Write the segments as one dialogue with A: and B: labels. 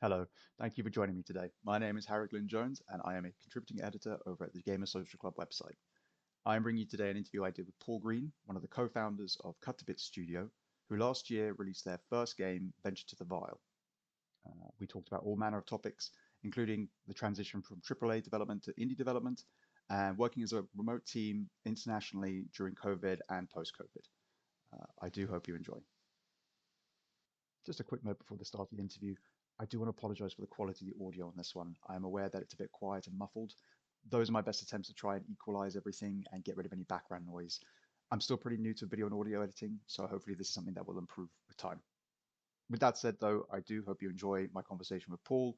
A: Hello, thank you for joining me today. My name is Glynn Jones, and I am a contributing editor over at the Gamer Social Club website. I am bringing you today an interview I did with Paul Green, one of the co-founders of Cut to Bit Studio, who last year released their first game, Venture to the Vile. We talked about all manner of topics, including the transition from AAA development to indie development, and working as a remote team internationally during COVID and post-COVID. I do hope you enjoy. Just a quick note before the start of the interview. I do want to apologize for the quality of the audio on this one. I am aware that it's a bit quiet and muffled. Those are my best attempts to try and equalize everything and get rid of any background noise. I'm still pretty new to video and audio editing, so hopefully this is something that will improve with time. With that said, though, I do hope you enjoy my conversation with Paul.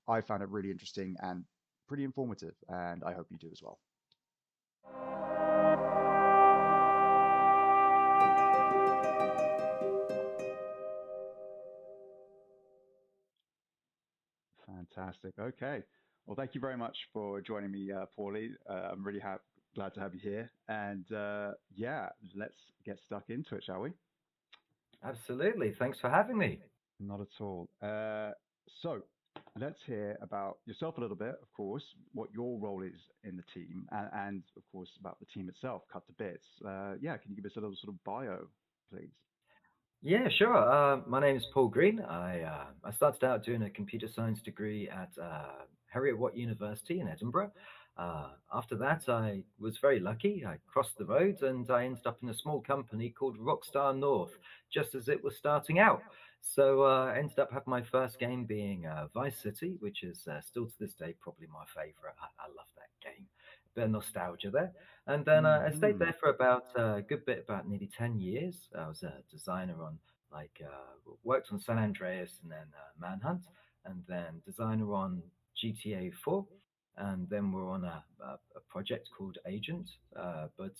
A: I found it really interesting and pretty informative, and I hope you do as well. Fantastic. Okay. Well, thank you very much for joining me, Paulie. I'm really glad to have you here. And yeah, let's get stuck into it, shall we?
B: Absolutely. Thanks for having me.
A: Not at all. So let's hear about yourself a little bit, of course, what your role is in the team, and of course, about the team itself, Cut to Bits. Yeah, can you give us a little sort of bio, please?
B: Yeah, sure. My name is Paul Green. I started out doing a computer science degree at Heriot-Watt University in Edinburgh. After that, I was very lucky. I crossed the road and I ended up in a small company called Rockstar North, just as it was starting out. So I ended up having my first game being Vice City, which is still to this day probably my favorite. I love that game. Bit of nostalgia there. And then I stayed
A: Hmm.
B: there for about a good bit, about nearly 10 years. I was a designer on, worked on San Andreas and then Manhunt, and then designer on GTA 4. And then we're on a project called Agent. But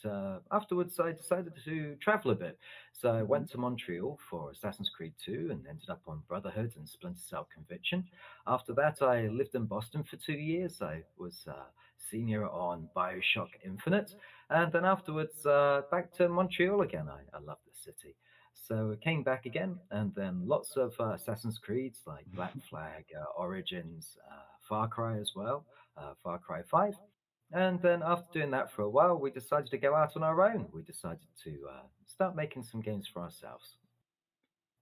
B: afterwards, I decided to travel a bit. So I
A: Hmm.
B: went to Montreal for Assassin's Creed 2 and ended up on Brotherhood and Splinter Cell Conviction. After that, I lived in Boston for 2 years. I was senior on Bioshock Infinite. And then afterwards, back to Montreal again. I love the city. So I came back again, and then lots of Assassin's Creeds like Black Flag, Origins, Far Cry as well, Far Cry 5. And then after doing that for a while, we decided to go out on our own. We decided to start making some games for ourselves.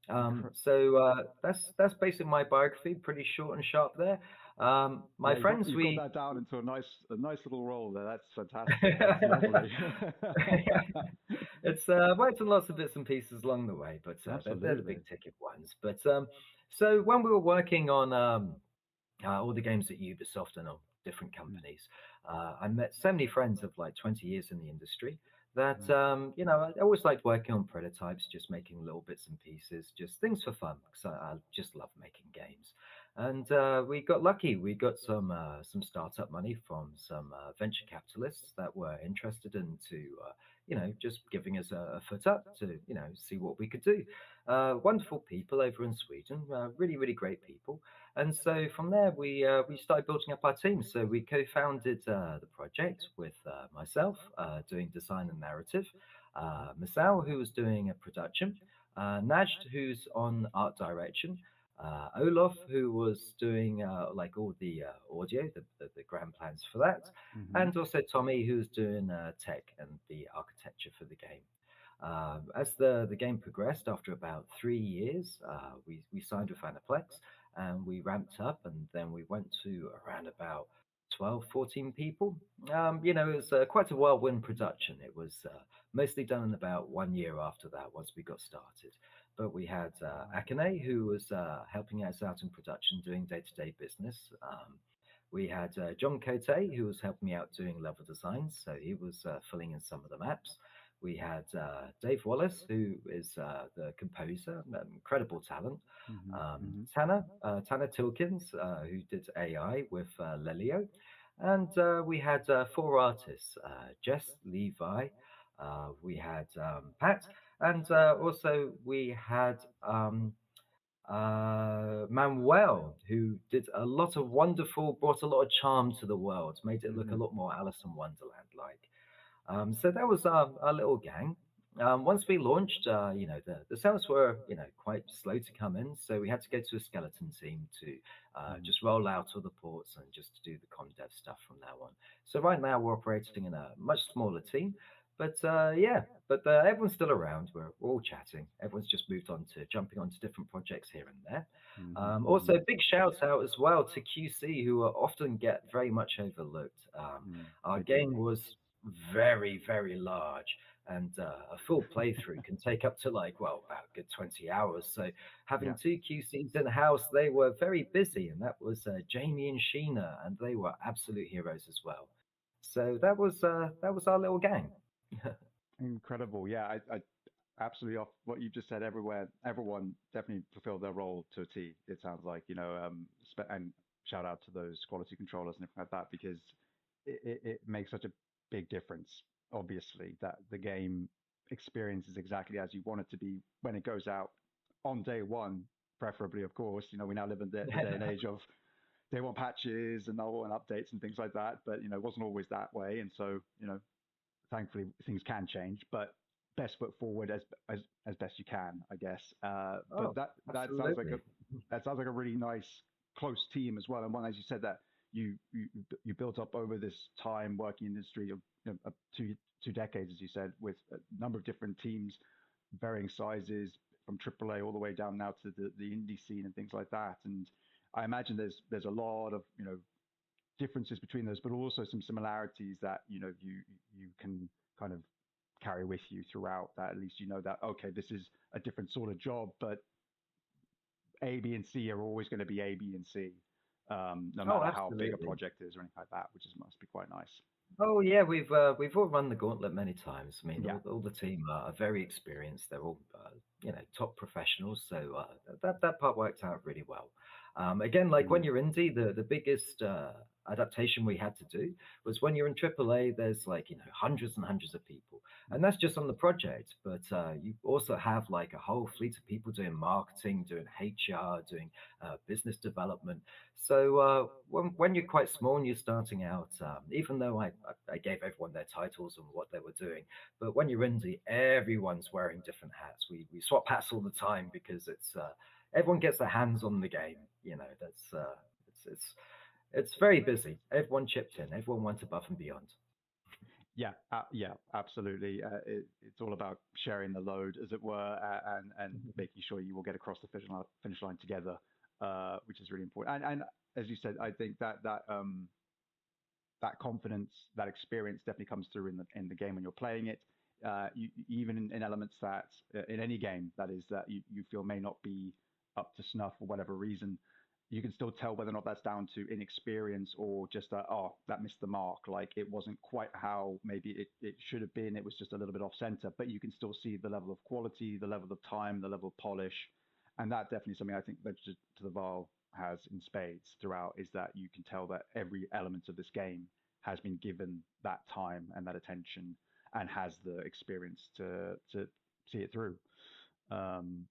B: That's basically my biography, pretty short and sharp there. My
A: Yeah,
B: friends,
A: you've got
B: we
A: that down into a nice little role there. That's fantastic. That's lovely.
B: it's worked on lots of bits and pieces along the way, but they're the
A: Absolutely.
B: big ticket ones. But so when we were working on all the games at Ubisoft and on different
A: Mm,
B: companies, I met so many friends of like 20 years in the industry that
A: mm,
B: I always liked working on prototypes, just making little bits and pieces, just things for fun, because I just love making games. And we got lucky. We got some startup money from some venture capitalists that were interested into just giving us a foot up to see what we could do. Wonderful people over in Sweden, really really great people. And so from there, we started building up our team. So we co-founded the project with myself, doing design and narrative, Masao, who was doing a production, Najd, who's on art direction, Olaf, who was doing like all the audio, the grand plans for that,
A: mm-hmm.
B: and also Tommy, who's doing tech and the architecture for the game. As the game progressed, after about 3 years, we signed with Aniplex and we ramped up, and then we went to around about 12, 14 people. It was quite a whirlwind production. It was mostly done in about 1 year after that, once we got started. But we had
A: Wow.
B: Akane, who was helping us out in production, doing day to day business. We had John Cote, who was helping me out doing level designs, so he was filling in some of the maps. We had Dave Wallace, who is the composer, incredible talent.
A: Mm-hmm. Mm-hmm.
B: Tanner Tilkins, who did AI with Lelio. And we had four artists, Jess Levi, we had Pat, and also we had Manuel, who did a lot of wonderful, brought a lot of charm to the world, made it look a
A: Mm-hmm.
B: lot more Alice in Wonderland like. So that was our little gang. Once we launched, the sales were, quite slow to come in, so we had to go to a skeleton team to
A: Mm,
B: just roll out all the ports and just to do the con dev stuff from now on. So right now we're operating in a much smaller team, but yeah, but everyone's still around. We're all chatting. Everyone's just moved on to jumping onto different projects here and there.
A: mhm,
B: Also,
A: mhm,
B: big shout out as well to QC, who often get very much overlooked.
A: mm.
B: Our
A: They do.
B: game was very, very large, and a full playthrough can take up to like, well, about a good 20 hours. So having
A: Yeah,
B: two QCs in the house, they were very busy, and that was Jamie and Sheena, and they were absolute heroes as well. So that was our little gang.
A: incredible. Yeah, I absolutely off what you just said. Everyone definitely fulfilled their role to a T. It sounds like, and shout out to those quality controllers and everything like that because it makes such a big difference. Obviously, that the game experience is exactly as you want it to be when it goes out on day one, preferably, of course. We now live in the day and age of they want patches and all and updates and things like that, but it wasn't always that way, and so thankfully things can change, but best foot forward as best you can, I guess. But
B: Oh,
A: that sounds like a
B: absolutely.
A: really nice close team as well. And one, as you said, that you built up over this time working in the industry of two decades, as you said, with a number of different teams, varying sizes from AAA all the way down now to the indie scene and things like that. And I imagine there's a lot of differences between those, but also some similarities that you can kind of carry with you throughout. That at least that okay, this is a different sort of job, but A, B, and C are always going to be A, B, and C, no
B: Oh,
A: matter how big a
B: absolutely.
A: project is or anything like that, which must be quite nice.
B: Oh yeah, we've all run the gauntlet many times. I mean,
A: Yeah.
B: all the team are very experienced. They're all top professionals, so that part worked out really well. Again, like when
A: Mm.
B: you're indie, the biggest adaptation we had to do was when you're in AAA. There's like hundreds and hundreds of people, and that's just on the project. But you also have like a whole fleet of people doing marketing, doing HR, doing business development. So when you're quite small and you're starting out, even though I gave everyone their titles and what they were doing, but when you're indie, everyone's wearing different hats. We swap hats all the time because it's everyone gets their hands on the game. That's it's very busy. Everyone chipped in. Everyone went above and beyond.
A: Yeah, yeah, absolutely. It's all about sharing the load, as it were, and making sure you will get across the finish line together, which is really important. And as you said, I think that confidence, that experience definitely comes through in the game when you're playing it. Even in elements that in any game that is that you feel may not be up to snuff for whatever reason, you can still tell whether or not that's down to inexperience or just that that missed the mark. Like it wasn't quite how maybe it should have been. It was just a little bit off center, but you can still see the level of quality, the level of time, the level of polish, and that definitely something I think that to the Val has in spades throughout is that you can tell that every element of this game has been given that time and that attention and has the experience to see it through. Um,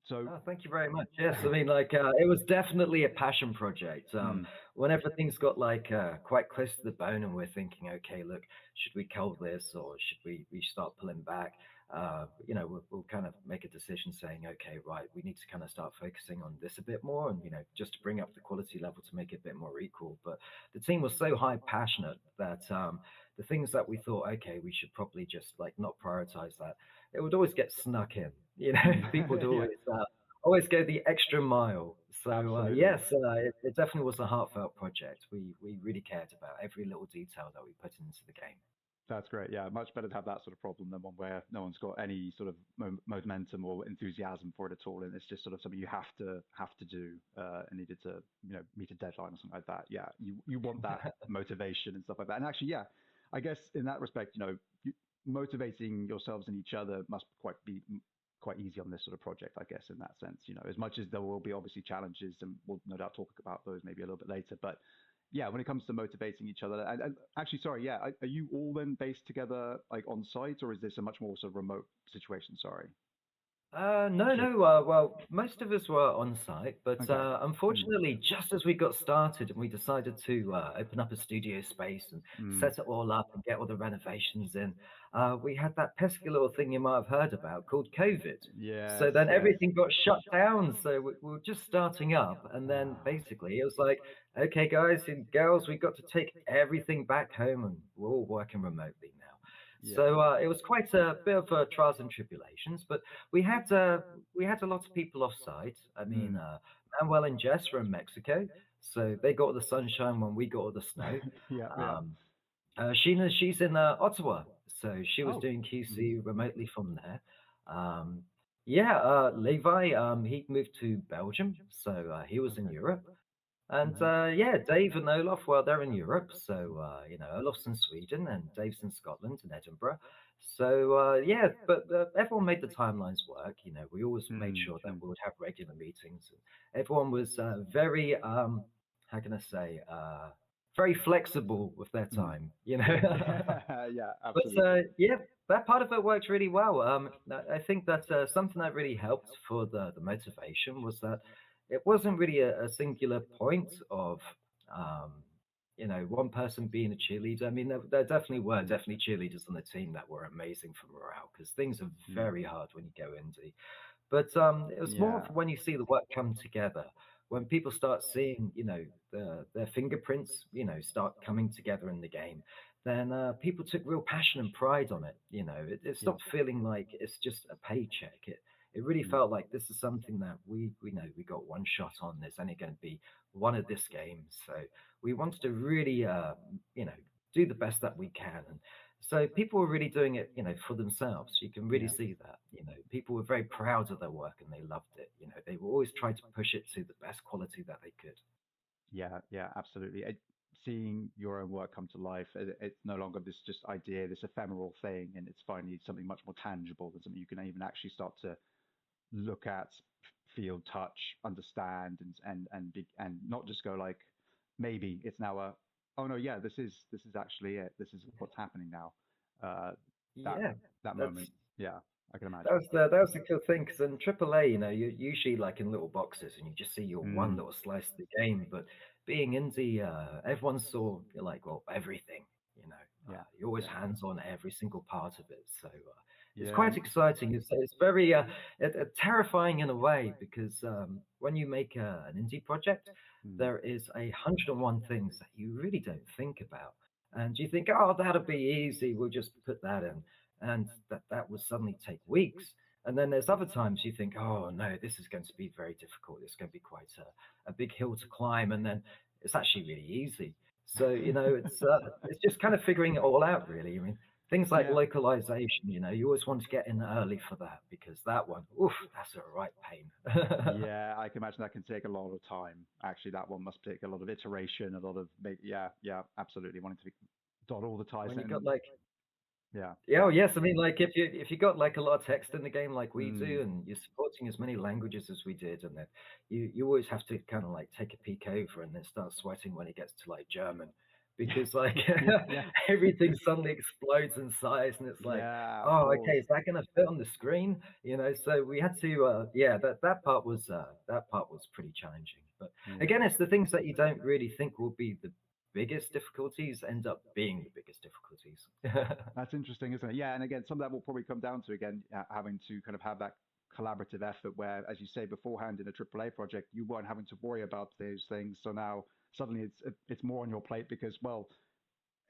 A: so,
B: Oh, thank you very much. Yes, I mean, like, it was definitely a passion project.
A: mm,
B: When everything's got like quite close to the bone, and we're thinking, okay, look, should we cull this or should we start pulling back? We'll kind of make a decision saying, okay, right, we need to kind of start focusing on this a bit more, and just to bring up the quality level to make it a bit more equal. But the team was so high passionate that the things that we thought, okay, we should probably just like not prioritize that, it would always get snuck in. People would
A: yeah,
B: always go the extra mile. So
A: absolutely.
B: yes, it definitely was a heartfelt project. We really cared about every little detail that we put into the game.
A: That's great. Yeah, much better to have that sort of problem than one where no one's got any sort of momentum or enthusiasm for it at all, and it's just sort of something you have to do and needed to meet a deadline or something like that. Yeah, you want that motivation and stuff like that. And actually, yeah, I guess in that respect, motivating yourselves and each other must be quite easy on this sort of project, I guess, in that sense. As much as there will be obviously challenges, and we'll no doubt talk about those maybe a little bit later, but yeah, when it comes to motivating each other, and actually, sorry, yeah, are you all then based together like on site, or is this a much more sort of remote situation? Sorry.
B: No,
A: Sure.
B: no. Well, most of us were on site, but
A: Okay. Mm.
B: unfortunately, just as we got started and we decided to open up a studio space and
A: Mm.
B: set it all up and get all the renovations in, we had that pesky little thing you might have heard about called COVID. So
A: Yes,
B: then
A: yes.
B: everything got shut down. So we were just starting up, and then
A: Ah,
B: basically it was like, okay, guys and girls, we've got to take everything back home, and we're all working remotely now.
A: yeah.
B: So it was quite a bit of trials and tribulations, but we had uh, we had a lot of people off site. I mean,
A: Mm.
B: Manuel and Jess were in Mexico, so they got all the sunshine when we got all the snow.
A: Yeah, yeah.
B: Um, she's in Ottawa, so she was
A: Oh.
B: doing
A: Hmm.
B: QC remotely from there. Um, yeah, Levi, he moved to Belgium, so he was in
A: Okay.
B: Europe. And
A: Nice.
B: yeah, Dave and Olaf, well, they're in Europe. So, Olaf's in Sweden and Dave's in Scotland and Edinburgh. So, yeah, but everyone made the timelines work. We always made
A: Mm.
B: sure that
A: Mm.
B: we would have regular meetings. And everyone was very, how can I say, very flexible with their
A: Mm.
B: time.
A: Yeah,
B: But
A: absolutely.
B: yeah, that part of it worked really well. I think that something that really helped for the motivation was that it wasn't really a singular point of, um, one person being a cheerleader. I mean, there definitely were
A: Mm.
B: definitely cheerleaders on the team that were amazing for morale because things are
A: Mm.
B: very hard when you go indie. But it was more
A: Yeah.
B: of when you see the work come together, when people start seeing, their fingerprints, start coming together in the game, then people took real passion and pride on it. It
A: Yeah.
B: stopped feeling like it's just a paycheck. It really
A: Mm.
B: felt like this is something that we know we got one shot on. There's only going to be one of this game, so we wanted to really, you know, do the best that we can. And so people were really doing it, for themselves. You can really
A: Yeah.
B: see that. People were very proud of their work and they loved it. They were always trying to push it to the best quality that they could.
A: Yeah, yeah, absolutely. Seeing your own work come to life, it's no longer this just idea, this ephemeral thing, and it's finally something much more tangible than something you can even actually start to look at, feel, touch, understand, and not just go like, maybe it's now a, oh no, yeah, this is actually it. This is what's happening now. Uh, that
B: Yeah,
A: that moment,
B: that's
A: yeah, I can
B: that
A: imagine.
B: was the cool thing because in AAA, you're usually like in little boxes and you just see your one
A: Mm,
B: little slice of the game. But being indie, everyone saw like well everything.
A: yeah,
B: You're always
A: yeah,
B: hands on every single part of it. So it's
A: yeah,
B: quite exciting. It's very terrifying in a way because when you make an indie project,
A: mm,
B: there is 101 things that you really don't think about, and you think, oh, that'll be easy. We'll just put that in and that would suddenly take weeks. And then there's other times you think, oh no, this is going to be very difficult. It's going to be quite a big hill to climb, and then it's actually really easy. So it's just kind of figuring it all out, really. I mean, things like
A: yeah.
B: localization. You always want to get in early for that because that one, oof, that's a right pain.
A: Yeah, I can imagine that can take a lot of time. Actually, that one must take a lot of iteration, a lot of yeah, yeah, absolutely wanting to dot all the T's
B: When you got
A: and
B: like
A: yeah,
B: Yeah,
A: yeah.
B: oh yes, I mean, like if you got like a lot of text in the game like we
A: Mm.
B: do, and you're supporting as many languages as we did, and then you always have to kind of like take a peek over and then start sweating when it gets to like German,
A: Yeah,
B: because like
A: yeah, yeah,
B: everything suddenly explodes in size, and it's like,
A: yeah, of
B: oh,
A: course.
B: okay, is that gonna fit on the screen? So we had to, yeah, that part was pretty challenging, but
A: Yeah,
B: again, it's the things that you don't really think will be the biggest difficulties end up being the biggest difficulties.
A: that's interesting, isn't it? Yeah, and again, some of that will probably come down to again having to kind of have that collaborative effort where, as you say beforehand, in a AAA project, you weren't having to worry about those things. So now suddenly it's more on your plate because well,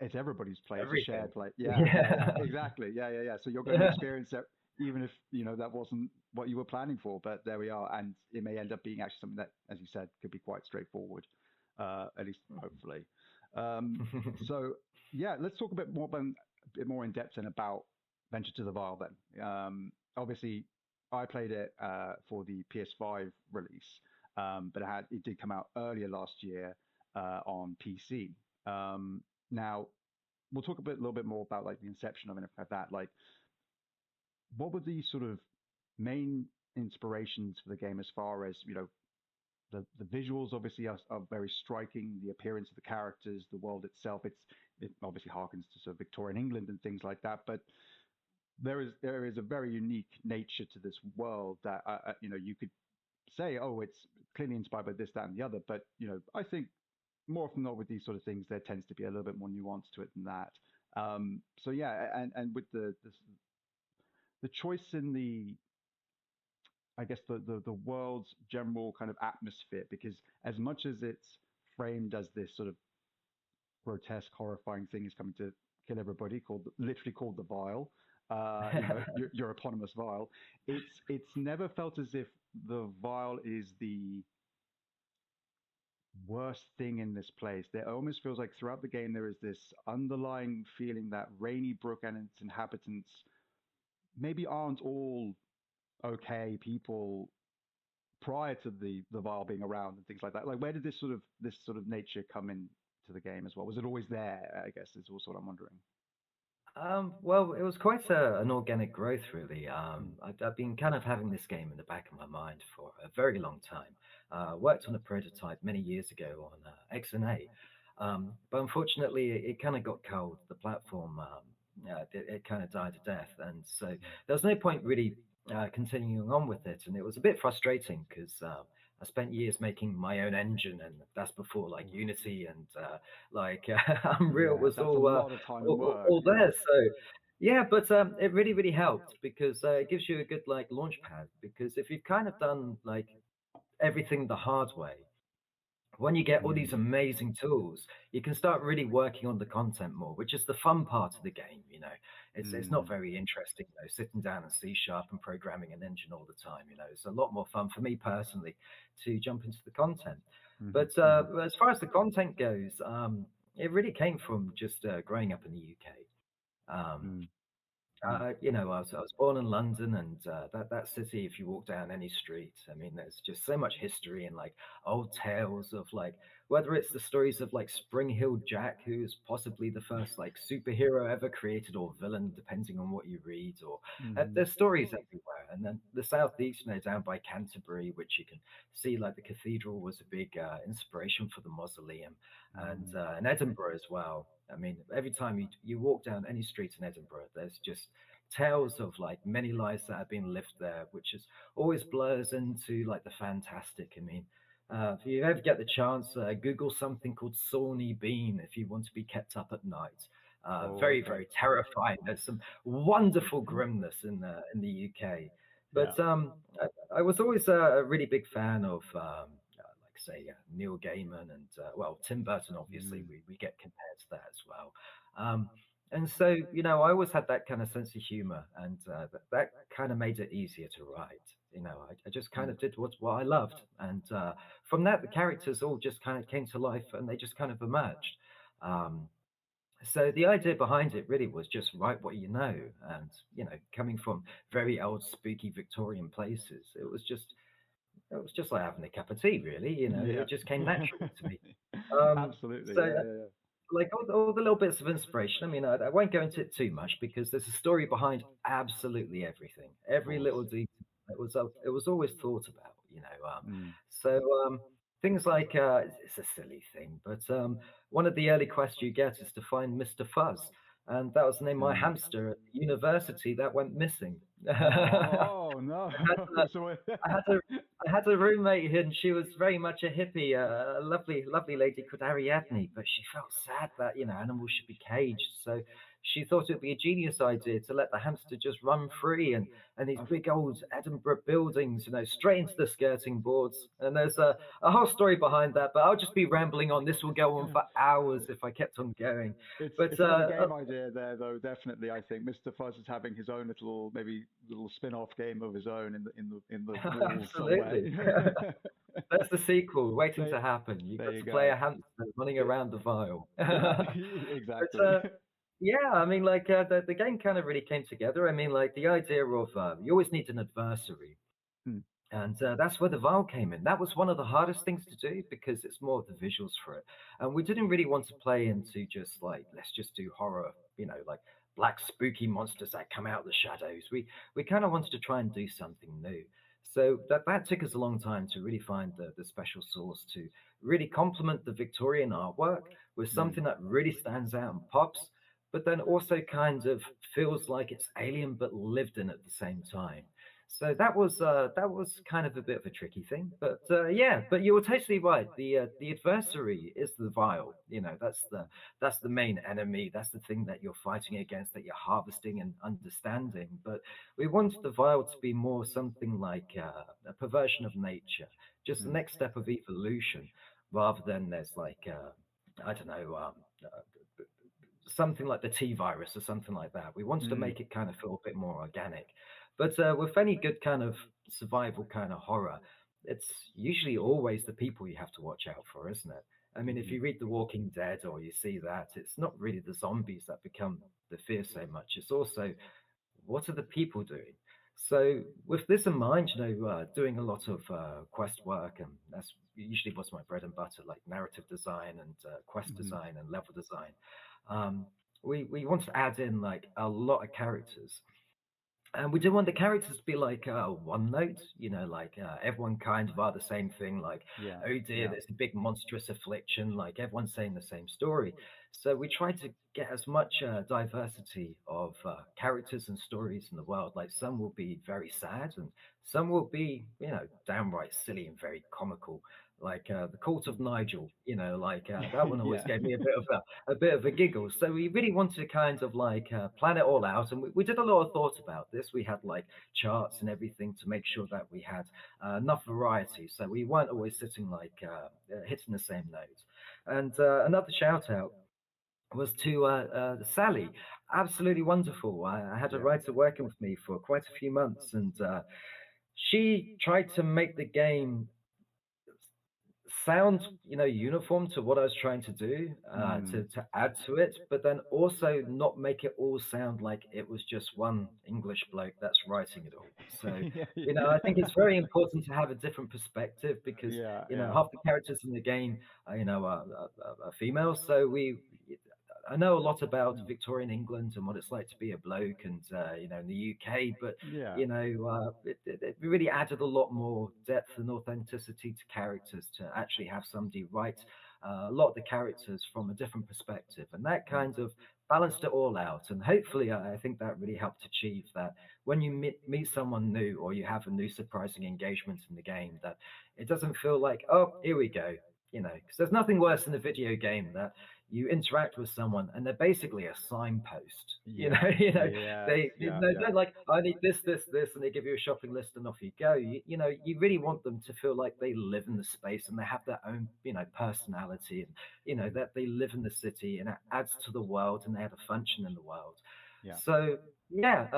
A: it's everybody's play. It's a
B: Everything.
A: shared play. Yeah, yeah, yeah.
B: Yeah.
A: Exactly. Yeah, yeah, yeah. So you're going to experience that even if that wasn't what you were planning for. But there we are, and it may end up being actually something that, as you said, could be quite straightforward. At least hopefully. Um, so yeah, let's talk a bit more in depth and about Venture to the Wild then. Obviously, I played it for the PS5 release, but it did come out earlier last year on PC. Now, we'll talk a little bit more about like the inception of it and like that. Like, what were the sort of main inspirations for the game as far as the visuals obviously are very striking. The appearance of the characters, the world itself, it obviously harkens to sort of Victorian England and things like that. But there is a very unique nature to this world that you could say, oh, it's clearly inspired by this, that, and the other. But I think more often than not with these sort of things, there tends to be a little bit more nuance to it than that. So yeah, and with the choice in the, I guess the world's general kind of atmosphere, because as much as it's framed as this sort of grotesque, horrifying thing is coming to kill everybody, literally called the Vile, your eponymous Vile, it's never felt as if the Vile is the worst thing in this place. There almost feels like throughout the game there is this underlying feeling that Rainy Brook and its inhabitants maybe aren't all okay people prior to the Vile being around and things like that. Like, where did this sort of nature come into the game as well? Was it always there? I guess is also what I'm wondering.
B: Well, it was quite an organic growth, really. I've been kind of having this game in the back of my mind for a very long time. Worked on a prototype many years ago on XNA, but unfortunately, it kind of got cold. The platform, it kind of died a death, and so there was no point really continuing on with it. And it was a bit frustrating because I spent years making my own engine, and that's before like Unity and like Unreal
A: Yeah,
B: was
A: that's a lot of time and work.
B: all there. So yeah, but it really really helped because it gives you a good like launch pad. Because if you've kind of done like everything the hard way, when you get all
A: Mm,
B: these amazing tools, you can start really working on the content more, which is the fun part of the game. It's not
A: mm,
B: very interesting, sitting down in C sharp and programming an engine all the time. It's a lot more fun for me personally to jump into the content.
A: mhm,
B: But
A: mhm,
B: as far as the content goes, it really came from just growing up in the UK.
A: mm, mm.
B: I was born in London, and that city, if you walk down any street, I mean, there's just so much history and like old tales of like whether it's the stories of like Spring Hill Jack, who's possibly the first like superhero ever created or villain, depending on what you read, or
A: Mhm,
B: there's stories everywhere. And then the southeast, down by Canterbury, which you can see like the cathedral was a big inspiration for the mausoleum, and
A: mm.
B: in Edinburgh as well. I mean, every time you walk down any street in Edinburgh, there's just tales of like many lives that have been lived there, which is always blurs into like the fantastic. I mean, if you ever get the chance, Google something called Sawney Bean if you want to be kept up at night.
A: Oh,
B: Very,
A: okay.
B: very terrifying. There's some wonderful grimness in the UK,
A: Yeah.
B: but I was always a really big fan of like say Neil Gaiman and well Tim Burton. Obviously,
A: Mm,
B: we get compared to that as well. And so, I always had that kind of sense of humor, and that kind of made it easier to write. I just kind
A: mm,
B: of did what I loved, and from that, the characters all just kind of came to life, and they just kind of emerged. Um, so the idea behind it really was just write what you know, and coming from very old, spooky Victorian places, it was just like having a cup of tea, really.
A: yeah.
B: It just came naturally to me. Um,
A: Absolutely.
B: so
A: Yeah, yeah, yeah.
B: like all the little bits of inspiration. I mean, I won't go into it too much because there's a story behind absolutely everything,
A: Of
B: every
A: course.
B: little detail. It was always thought about.
A: Mm,
B: So things like it's a silly thing, but one of the early quests you get is to find Mr. Fuzz, and that was the name of my
A: mm.
B: hamster at university that went missing.
A: Oh no.
B: had a,
A: So
B: I had a I had a roommate and she was very much a hippie, a lovely, lovely lady called Ariadne, but she felt sad that animals should be caged. So she thought it would be a genius idea to let the hamster just run free and these
A: of
B: big old Edinburgh buildings, straight into the skirting boards. And there's a whole story behind that, but I'll just be rambling on. This will go on for hours if I kept on going. But
A: it's another game idea there, though. Definitely, I think Mr. Fuzz is having his own little, maybe little spin-off game of his own in the walls somewhere.
B: absolutely. That's the sequel waiting
A: there,
B: to happen. You
A: there
B: got
A: you
B: to play
A: go.
B: a hamster running
A: It,
B: around the vial. But
A: exactly.
B: yeah, I mean, like the game kind of really came together. I mean, like the idea of you always need an adversary,
A: Hmm,
B: and that's where the vial came in. That was one of the hardest things to do because it's more of the visuals for it, and we didn't really want to play into just like let's just do horror, like black spooky monsters that come out of the shadows. We kind of wanted to try and do something new. So that took us a long time to really find the special sauce to really complement the Victorian artwork with
A: hmm,
B: something that really stands out and pops, but then also kind of feels like it's alien but lived in at the same time. So that was kind of a bit of a tricky thing, but yeah. But you were totally right. The adversary is the vile. You know, that's the main enemy. That's the thing that you're fighting against, that you're harvesting and understanding. But we wanted the vile to be more something like a perversion of nature, just the
A: Mm.
B: next step of evolution, rather than there's like I don't know. Something like the T virus or something like that. We wanted to
A: Mm.
B: make it kind of feel a bit more organic. But with any good kind of survival kind of horror, it's usually always the people you have to watch out for, isn't it? I mean, if
A: Mhm.
B: you read The Walking Dead or you see that, it's not really the zombies that become the fear so much. It's also what are the people doing? So with this in mind, doing a lot of quest work, and that's usually what's my bread and butter, like narrative design and quest
A: Mhm.
B: design and level design. Um, we want to add in like a lot of characters, and we didn't want the characters to be like one note, like everyone kind of are the same thing. Like,
A: Yeah.
B: oh dear,
A: Yeah.
B: there's a big monstrous affliction. Like everyone's saying the same story. So we tried to get as much diversity of characters and stories in the world. Like some will be very sad, and some will be, downright silly and very comical. Like the Cult of Nigel, like that one always
A: Yeah.
B: gave me a bit of a giggle. So we really wanted to kind of like plan it all out, and we did a lot of thought about this. We had like charts and everything to make sure that we had enough variety, so we weren't always sitting like hitting the same note. And another shout out was to Sally. Absolutely wonderful. I had a
A: Yeah.
B: writer working with me for quite a few months, and she tried to make the game sound uniform to what I was trying to do
A: Mm.
B: to add to it, but then also not make it all sound like it was just one English bloke that's writing it all. So
A: Yeah.
B: I think it's very important to have a different perspective because
A: Yeah. Yeah.
B: half the characters in the game are females, so we. I know a lot about
A: Mm.
B: Victorian England and what it's like to be a bloke, and in the UK, but
A: Yeah.
B: it really added a lot more depth and authenticity to characters to actually have somebody write a lot of the characters from a different perspective, and that
A: Mm.
B: kind of balanced it all out. And hopefully, I think that really helped achieve that when you meet someone new or you have a new surprising engagement in the game, that it doesn't feel like, oh, here we go. Because there's nothing worse in a video game that you interact with someone and they're basically a signpost.
A: Yeah. Yes. Yeah. Yeah.
B: They're like, I need this, and they give you a shopping list and off you go. You really want them to feel like they live in the space and they have their own, personality, and
A: Mm.
B: that they live in the city and it adds to the world and they have a function in the world.
A: Yeah.
B: So yeah,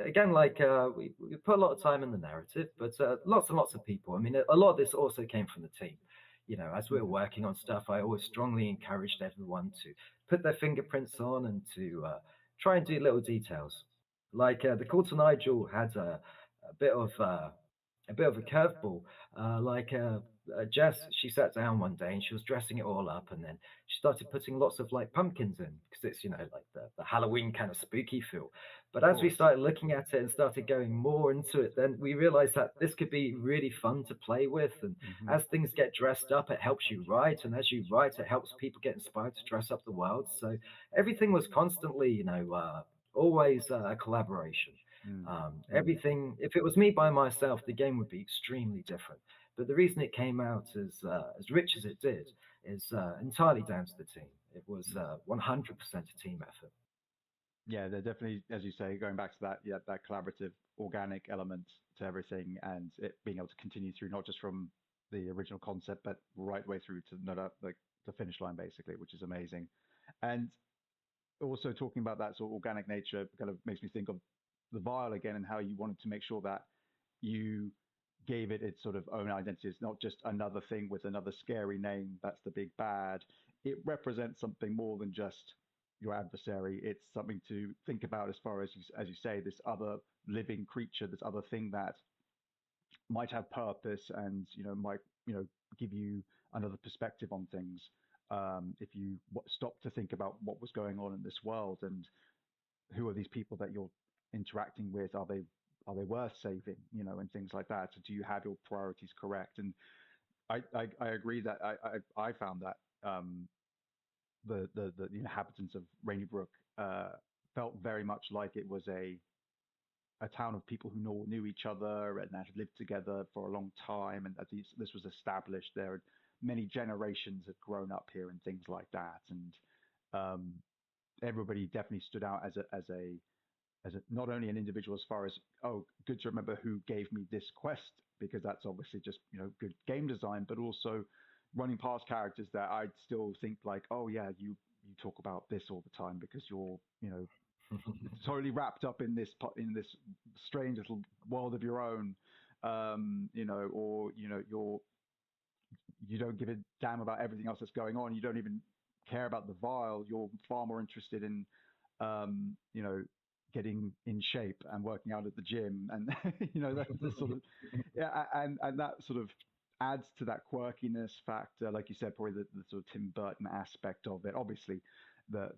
B: again, like we put a lot of time in the narrative, but lots and lots of people. I mean, a lot of this also came from the team. As we were
A: Mhm.
B: working on stuff, I always strongly encouraged everyone to put their fingerprints on and to try and do little details. Like the Call to Nigel had a bit of a bit of a curveball. Like Jess, she sat down one day and she was dressing it all up, and then she started putting lots of like pumpkins in because it's like the Halloween kind of spooky feel. But
A: Of
B: as we
A: course.
B: started looking at it and started going more into it, then we realized that this could be really fun to play with. And
A: Mhm.
B: as things get dressed up, it helps you write, and as you write, it helps people get inspired to dress up the world. So everything was constantly, always a collaboration.
A: Mm. Mm.
B: Everything, if it was me by myself, the game would be extremely different. But the reason it came out as rich as it did is entirely down to the team. It was
A: Mm.
B: 100% a team effort.
A: Yeah, they're definitely, as you say, going back to that, yeah, that collaborative, organic element to everything, and it being able to continue through not just from the original concept, but right way through to like the finish line, basically, which is amazing. And also talking about that sort of organic nature kind of makes me think of the vial again and how you wanted to make sure that you gave it its sort of own identity. It's not just another thing with another scary name that's the big bad. It represents something more than just your adversary. It's something to think about as far as you say, this other living creature, this other thing that might have purpose and might give you another perspective on things. If you stop to think about what was going on in this world and who are these people that you're interacting with? Are they worth saving? And things like that. So do you have your priorities correct? And I agree that I found that the inhabitants of Rainybrook felt very much like it was a town of people who knew each other and had lived together for a long time, and that this was established. There, many generations had grown up here and things like that, and um, everybody definitely stood out as a not only an individual as far as, oh, good to remember who gave me this quest, because that's obviously just good game design, but also running past characters that I'd still think like, oh yeah, you talk about this all the time because you're totally wrapped up in this strange little world of your own, or you don't give a damn about everything else that's going on. You don't even care about the vial. You're far more interested in, um, you know, getting in shape and working out at the gym, and that's the sort of, yeah, and that sort of adds to that quirkiness factor, like you said, probably the sort of Tim Burton aspect of it. Obviously, the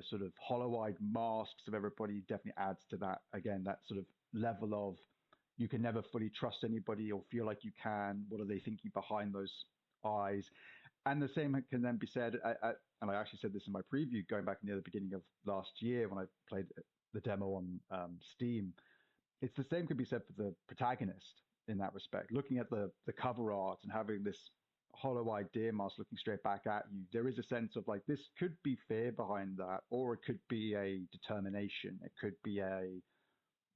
A: sort of hollow-eyed masks of everybody definitely adds to that. Again, that sort of level of you can never fully trust anybody or feel like you can. What are they thinking behind those eyes? And the same can then be said, and I actually said this in my preview going back in the beginning of last year when I played the demo on Steam. It's the same could be said for the protagonist in that respect. Looking at the cover art and having this hollow-eyed deer mask looking straight back at you, there is a sense of like this could be fear behind that, or it could be a determination. It could be a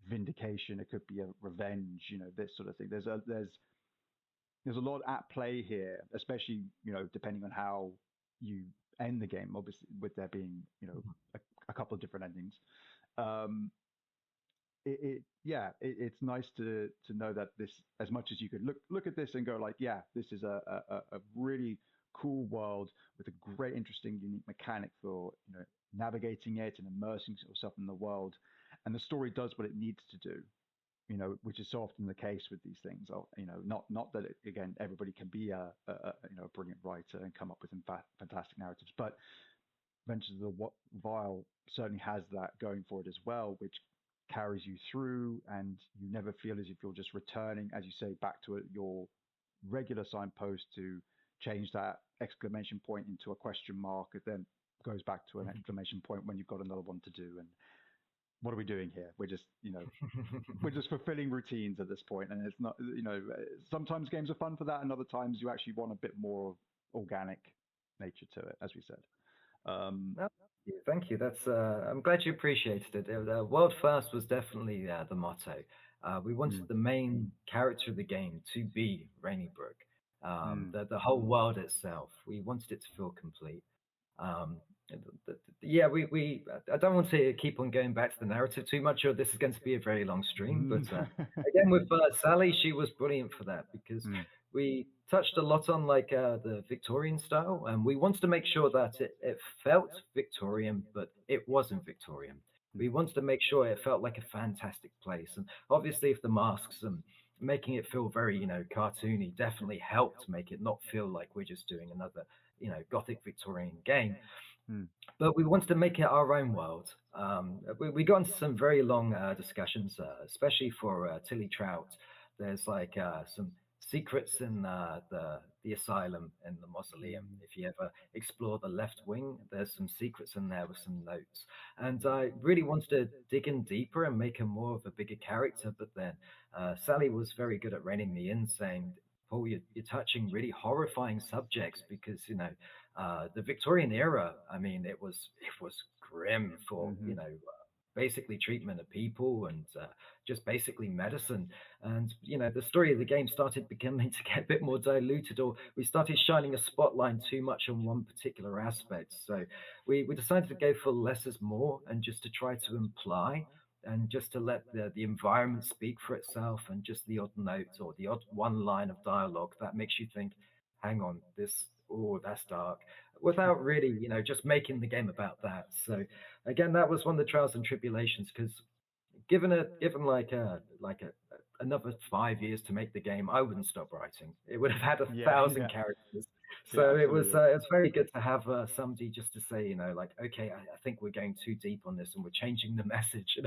A: vindication. It could be a revenge. This sort of thing. There's a lot at play here, especially depending on how you end the game. Obviously, with there being a couple of different endings. Um, it's nice to know that this, as much as you could look at this and go like, yeah, this is a really cool world with a great, interesting, unique mechanic for navigating it and immersing yourself in the world, and the story does what it needs to do. Which is so often the case with these things. Not that again everybody can be a brilliant writer and come up with fantastic narratives, but Ventures of the Vile certainly has that going for it as well, which carries you through, and you never feel as if you're just returning, as you say, back to your regular signpost to change that exclamation point into a question mark. It then goes back to an exclamation point when you've got another one to do. And what are we doing here? We're just, we're just fulfilling routines at this point, and it's not, sometimes games are fun for that, and other times you actually want a bit more organic nature to it, as we said.
B: No, thank you. That's I'm glad you appreciated it. World first was definitely the motto. We wanted
A: mm,
B: the main character of the game to be Rainybrook.
A: mm,
B: The whole world itself. We wanted it to feel complete. Um, yeah, we I don't want to keep on going back to the narrative too much, or this is going to be a very long stream. But
A: mm,
B: again, with Sally, she was brilliant for that because
A: mm,
B: we touched a lot on like the Victorian style, and we wanted to make sure that it felt Victorian, but it wasn't Victorian. We wanted to make sure it felt like a fantastic place, and obviously, if the masks and making it feel very cartoony definitely helped make it not feel like we're just doing another gothic Victorian game.
A: mm,
B: But we wanted to make it our own world. We got into some very long discussions, especially for Tilly Trout. There's like some secrets in the asylum in the mausoleum.
A: mm,
B: If you ever explore the left wing, there's some secrets in there with some notes. And I really wanted to dig in deeper and make her more of a bigger character. But then Sally was very good at reining me in, saying, "Paul, you're touching really horrifying subjects because the Victorian era. I mean, it was grim for
A: mhm,
B: basically treatment of people and just basically medicine. And the story of the game started becoming to get a bit more diluted, or we started shining a spotlight too much on one particular aspect. So we decided to go for less is more, and just to try to imply. And just to let the environment speak for itself, and just the odd note or the odd one line of dialogue that makes you think, hang on, that's dark, without really, just making the game about that. So again, that was one of the trials and tribulations because given another 5 years to make the game, I wouldn't stop writing. It would have had a
A: yeah,
B: thousand
A: yeah,
B: characters.
A: yeah,
B: So
A: absolutely.
B: it's very good to have somebody just to say, like, okay, I think we're going too deep on this and we're changing the message.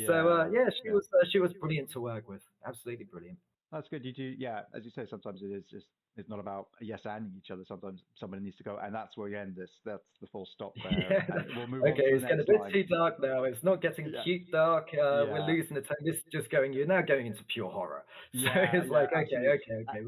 B: So
A: Yeah,
B: yeah,
A: yeah.
B: she was brilliant to work with, absolutely brilliant.
A: That's good. You do, yeah. As you say, sometimes it is just it's not about yes anding each other. Sometimes somebody needs to go, and that's where we end this. That's the full stop there,
B: Yeah.
A: and we'll move on
B: Okay,
A: to the
B: it's getting a
A: next
B: bit
A: line.
B: too dark now. It's not getting
A: Yeah,
B: cute dark. We're
A: yeah,
B: losing the tone. This is just going. You're now going into pure horror. So
A: yeah,
B: it's
A: yeah.
B: like, okay,
A: Absolutely.
B: okay,
A: Uh,
B: okay.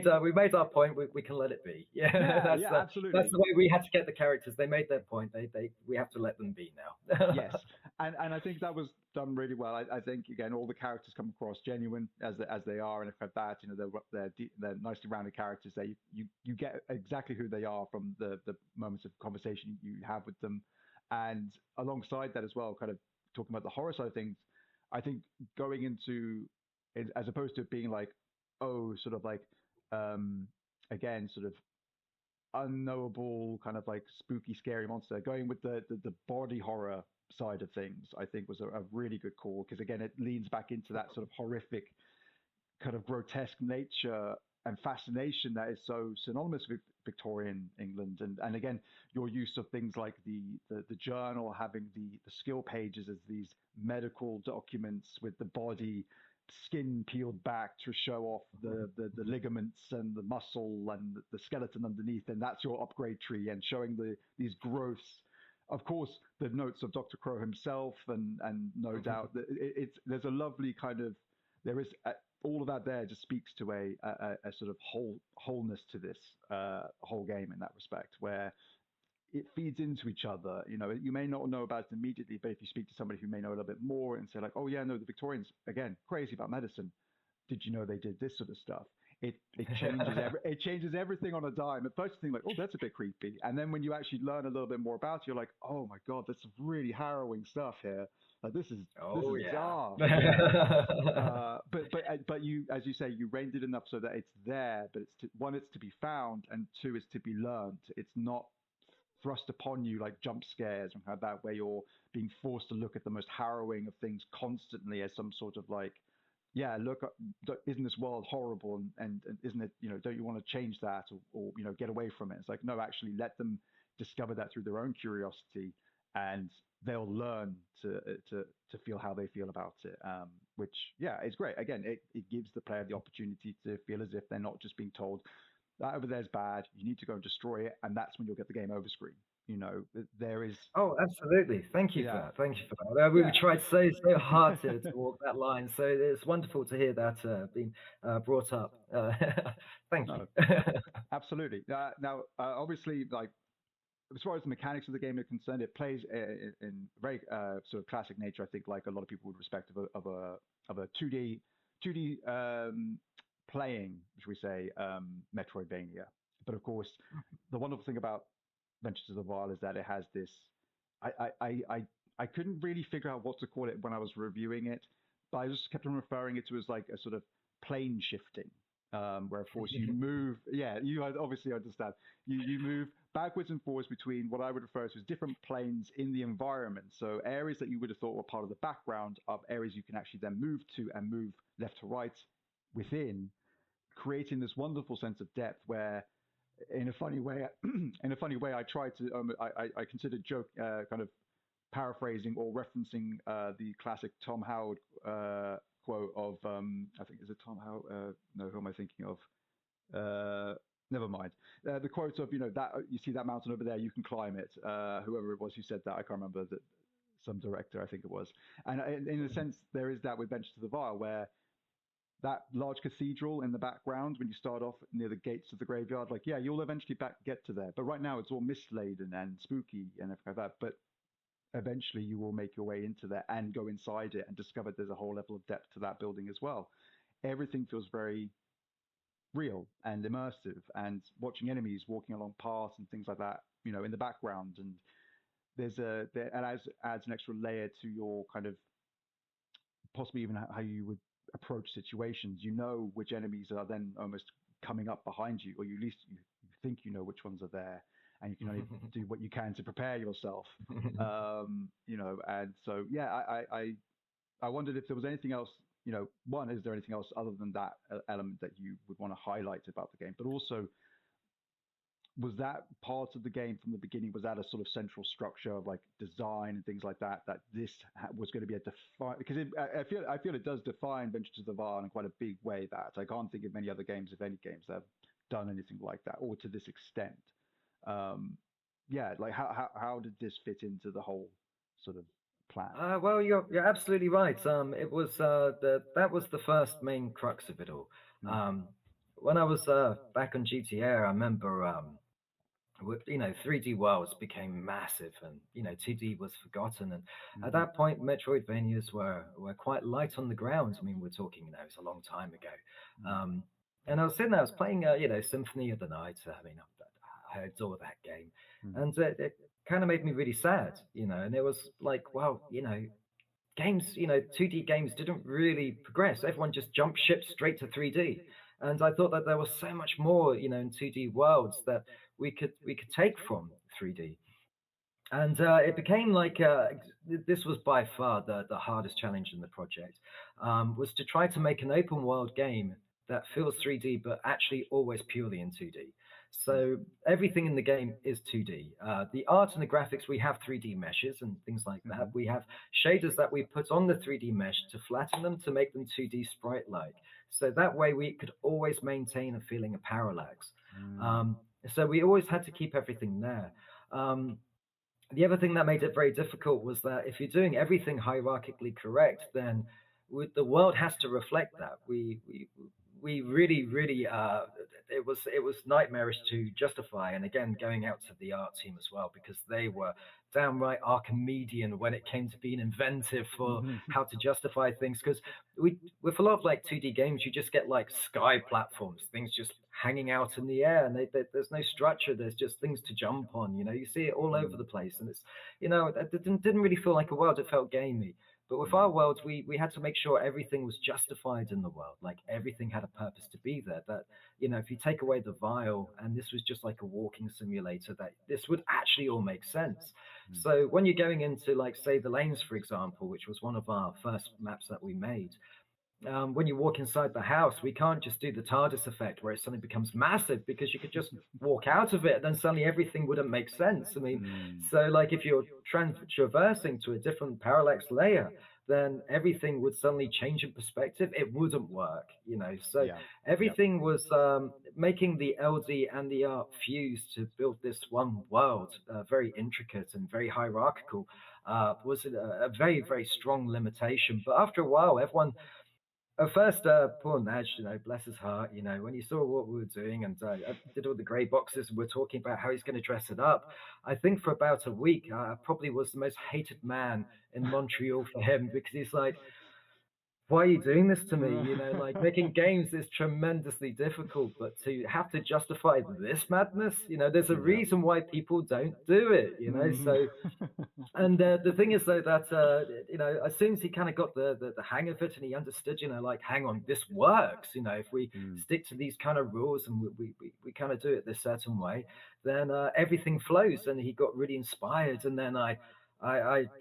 A: uh,
B: We've made our point. We can let it be. Yeah,
A: yeah, yeah,
B: that's
A: absolutely.
B: the way we had to get the characters. They made their point. They we have to let them be now.
A: Yes, and I think that was done really well. I think again, all the characters come across genuine as they are, and if like that, they're nicely rounded characters. You get exactly who they are from the moments of conversation you have with them, and alongside that as well, kind of talking about the horror side of things. I think going into it, as opposed to it being like, oh, sort of like, um, again, sort of unknowable kind of like spooky scary monster going with the body horror side of things I think was a really good call because again it leans back into that sort of horrific kind of grotesque nature and fascination that is so synonymous with Victorian England and again your use of things like the journal having the skill pages as these medical documents with the body skin peeled back to show off the ligaments and the muscle and the skeleton underneath, and that's your upgrade tree, and showing these growths. Of course, the notes of Dr. Crow himself, and no doubt that it's there's a lovely kind of there is all of that there just speaks to a sort of wholeness to this whole game in that respect, where it feeds into each other. You know, you may not know about it immediately, but if you speak to somebody who may know a little bit more and say like, "Oh yeah, no, the Victorians again crazy about medicine. Did you know they did this sort of stuff?" It changes it changes everything on a dime. At first you think like, "Oh, that's a bit creepy," and then when you actually learn a little bit more about it, you're like, "Oh my god, that's some really harrowing stuff here. Like this
B: Oh
A: is
B: yeah.
A: dark." Yeah. But you, as you say, you reined it enough so that it's there, but one, it's to be found, and two, it's to be learned. It's not thrust upon you like jump scares and like that, where you're being forced to look at the most harrowing of things constantly as some sort of like, yeah, look, isn't this world horrible and isn't it, you know, don't you want to change that or you know get away from it? It's like no, actually let them discover that through their own curiosity, and they'll learn to feel how they feel about it. Which yeah, it's great. Again, it gives the player the opportunity to feel as if they're not just being told that over there's bad. You need to go and destroy it, and that's when you'll get the game over screen. You know, there is,
B: Oh, absolutely. Thank you for
A: yeah,
B: that. Thank you for that. We
A: yeah,
B: tried so hard to walk that line. So it's wonderful to hear that being brought up. Thank you.
A: no, absolutely. Obviously, like as far as the mechanics of the game are concerned, it plays in very sort of classic nature. I think, like a lot of people would respect of a 2D playing, should we say, Metroidvania. But of course, the wonderful thing about Ventures of the Wild is that it has this. I I I I I couldn't really figure out what to call it when I was reviewing it, but I just kept on referring it to as like a sort of plane shifting, where of course you move. Yeah, you obviously understand. You move backwards and forwards between what I would refer to as different planes in the environment. So areas that you would have thought were part of the background of areas you can actually then move to and move left to right within, creating this wonderful sense of depth where in a funny way, in a funny way, I tried to, I considered joke, kind of paraphrasing or referencing the classic Tom Howard quote of, I think is it Tom Howard? No, who am I thinking of? Never mind. The quote of, you know, that you see that mountain over there, you can climb it. Whoever it was who said that, I can't remember that. Some director, I think it was. And in a sense, there is that with Bench to the Vile, where that large cathedral in the background when you start off near the gates of the graveyard, like yeah, you'll eventually get to there, but right now it's all mist laden and spooky and everything like that. But eventually you will make your way into there and go inside it and discover there's a whole level of depth to that building as well. Everything feels very real and immersive, and watching enemies walking along paths and things like that, you know, in the background, and and adds an extra layer to your kind of possibly even how you would approach situations. You know which enemies are then almost coming up behind you, or you at least you think you know which ones are there, and you can only do what you can to prepare yourself. You know, and so yeah, I wondered if there was anything else. You know, one, is there anything else other than that element that you would want to highlight about the game? But also, was that part of the game from the beginning? Was that a sort of central structure of like design and things like that? That this was going to be a define because I feel it does define Venture to the Var in quite a big way. That I can't think of many other games, if any games, that have done anything like that or to this extent. Um, yeah, like how did this fit into the whole sort of plan?
B: Well, you're absolutely right. It was that was the first main crux of it all.
A: Mm,
B: Um, when I was back on GTA, I remember 3D worlds became massive, and 2D was forgotten. And at
A: hmm
B: that point, Metroidvanias were quite light on the ground. I mean, we're talking, it was a long time ago.
A: mm,
B: Um, and I was sitting there, I was playing, Symphony of the Night. I mean, I adore that game,
A: mm,
B: and it kind of made me really sad, And it was like, well, games, 2D games didn't really progress. Everyone just jumped ship straight to 3D. And I thought that there was so much more, in 2D worlds that we could take from 3D. And it became like this was by far the hardest challenge in the project, was to try to make an open world game that feels 3D but actually always purely in 2D.
A: mm,
B: So everything in the game is 2D. The art and the graphics, we have 3D meshes and things like that.
A: hmm
B: We have shaders that we put on the 3D mesh to flatten them to make them 2D sprite-like. So that way we could always maintain a feeling of parallax.
A: mm,
B: Um, so we always had to keep everything there. Um, the other thing that made it very difficult was that if you're doing everything hierarchically correct, then the world has to reflect that. We really, really, it was nightmarish to justify. And again, going out to the art team as well, because they were downright Archimedean when it came to being inventive for
A: hmm
B: how to justify things. Because with a lot of like 2D games, you just get like sky platforms, things just hanging out in the air, and there's no structure. There's just things to jump on. You see it all over
A: mm,
B: the place, and it didn't really feel like a world. It felt gamey. But with our
A: mm,
B: worlds, we had to make sure everything was justified in the world. Like everything had a purpose to be there. That if you take away the vial, and this was just like a walking simulator, that this would actually all make sense.
A: mm,
B: So when you're going into, like, say, the lanes, for example, which was one of our first maps that we made, when you walk inside the house, we can't just do the TARDIS effect where it suddenly becomes massive, because you could just walk out of it and then suddenly everything wouldn't make sense. I mean,
A: mm,
B: so like if you're traversing to a different parallax layer, then everything would suddenly change in perspective. It wouldn't work. So
A: yeah, yeah,
B: everything was making the LD and the art fuse to build this one world, very intricate and very hierarchical. Was a very, very strong limitation. But after a while, everyone, at first, poor Naj, bless his heart, when he saw what we were doing, and I did all the grey boxes, and we're talking about how he's going to dress it up. I think for about a week, I probably was the most hated man in Montreal for him, because he's like, why are you doing this to me? Like, making games is tremendously difficult, but to have to justify this madness, there's a
A: yeah,
B: reason why people don't do it.
A: hmm
B: So, and the thing is, though, that as soon as he kind of got the hang of it, and he understood, like, hang on, this works. If we
A: mm,
B: stick to these kind of rules, and we kind of do it this certain way, then everything flows. And he got really inspired. And then I